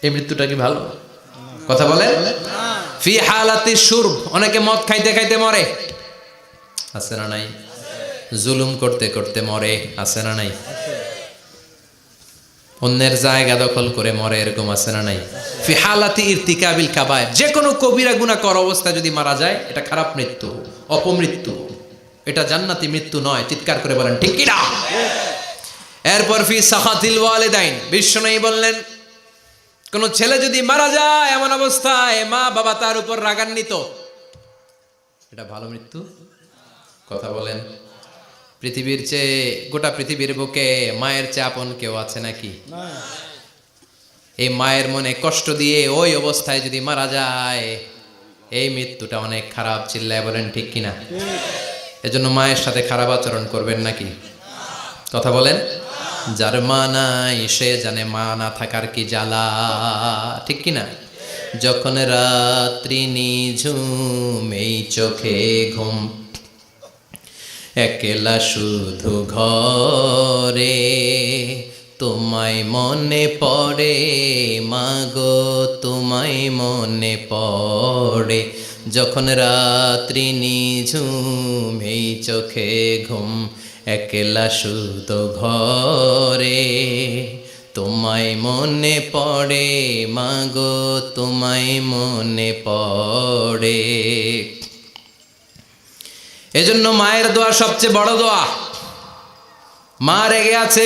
এই মৃত্যুটা কি ভালো কথা বলে? ফি হালাতি শুরব, অনেকে মদ খাইতে খাইতে মরে, আছে না নাই? জুলুম করতে করতে মরে, আছে না নাই? অন্যের জায়গা দখল করে মরে, এরকম আছে না নাই? ফি হালাতি ইরতিকাবিল কাবায়ের, যে কোনো কবিরা গুনাহ করা অবস্থায় যদি মারা যায় এটা খারাপ মৃত্যু, অপমৃত্যু, এটা জান্নাতি মৃত্যু নয়। চিৎকার করে বলেন ঠিক কি না? এরপর ফি সাখাতিল ওয়ালিদাইন, বিশ্বনবী বললেন কোন ছেলে যদি মারা যায় এমন অবস্থায় মা বাবা তার উপর রাগান্বিত, এটা ভালো মৃত্যু? কথা বলেন। পৃথিবীর চেয়ে, গোটা পৃথিবীর বুকে মায়ের চেয়ে আপন কেউ আছে নাকি? এই মায়ের মনে কষ্ট দিয়ে ওই অবস্থায় যদি মারা যায় এই মৃত্যুটা অনেক খারাপ। চিল্লায় বলেন ঠিক কিনা? এজন্য মায়ের সাথে খারাপ আচরণ করবেন নাকি? কথা বলেন। যার মা নাই সে জানে মা না থাকার কি জ্বালা, ঠিক কিনা? যখন রাত্রি নিঝুম এই চোখে ঘুম, একলা শুধু ঘরে, তোমায় মনে পড়ে মাগো, তোমায় মনে পড়ে। যখন রাত্রি নিঝুম এই চোখে ঘুম, একলা শুধু ঘরে, তোমায় মনে পড়ে মাগো, তোমায় মনে পড়ে। এজন্য মায়ের দোয়া সবচেয়ে বড় দোয়া। মা রেগে আছে,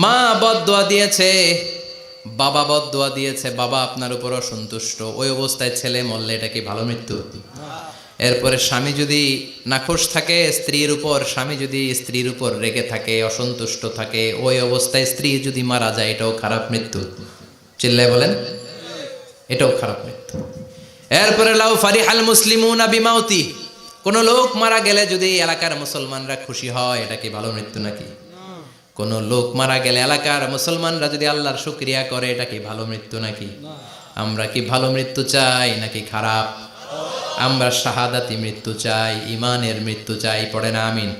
মা বদদোয়া দিয়েছে, বাবা বদদোয়া দিয়েছে, বাবা আপনার উপর অসন্তুষ্ট, ওই অবস্থায় ছেলে মরলে এটা কি ভালো মৃত্যু? এরপরে স্বামী যদি নাখোশ থাকে স্ত্রীর উপর, স্বামী যদি স্ত্রীর উপর রেগে থাকে, অসন্তুষ্ট থাকে, ওই অবস্থায় স্ত্রী যদি মারা যায় এটাও খারাপ মৃত্যু। চিল্লায় বলেন এটাও খারাপ মৃত্যু। এরপরে লাউ ফারিহাল মুসলিমুনা বিমাউতি, কোন লোক মারা গেলে যদি এলাকার মুসলমানরা খুশি হয় এটা কি ভালো মৃত্যু নাকি? কোন লোক মারা গেলে এলাকার মুসলমানরা যদি আল্লাহর শুকরিয়া করে এটা কি ভালো মৃত্যু নাকি? আমরা কি ভালো মৃত্যু চাই নাকি খারাপ? আমরা শাহাদাতি মৃত্যু চাই, ইমানের মৃত্যু চাই। পড়ে না আমিন।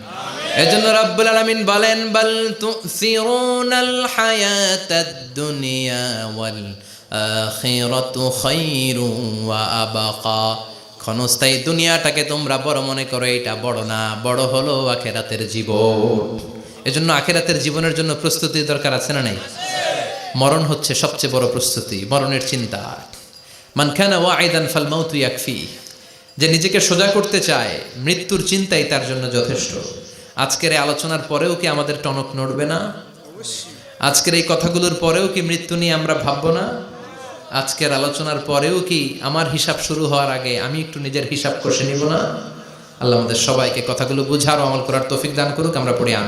এজন্য রব্বুল আলামিন বলেন বাল তুসিরুনাল হায়াতাদ দুনিয়া ওয়াল আখিরাতু খায়রুন ওয়া আবাকা, ক্ষণস্থায়ী দুনিয়াটাকে তোমরা বড় মনে করো, এটা বড় না, বড় হলো আখিরাতের জীবন। এজন্য আখিরাতের জীবনের জন্য প্রস্তুতি দরকার, আছে না নাই? মরণ হচ্ছে সবচেয়ে বড় প্রস্তুতি, মরণের চিন্তা। মান কানা ওয়াইদান ফাল মাউতু ইয়াকফি, যে নিজেকে সোজা করতে চায় মৃত্যুর চিন্তাই তার জন্য যথেষ্ট। আজকের এই আলোচনার পরেও কি আমাদের টনক নড়বে না? আজকের এই কথাগুলোর পরেও কি মৃত্যু নিয়ে আমরা ভাববো না? আজকের আলোচনার পরেও কি আমার হিসাব শুরু হওয়ার আগে আমি একটু নিজের হিসাব কষে নিব না? আল্লাহ আমাদের সবাইকে কথাগুলো বুঝার ও আমল করার তৌফিক দান করুক। আমরা পড়ি আমিন।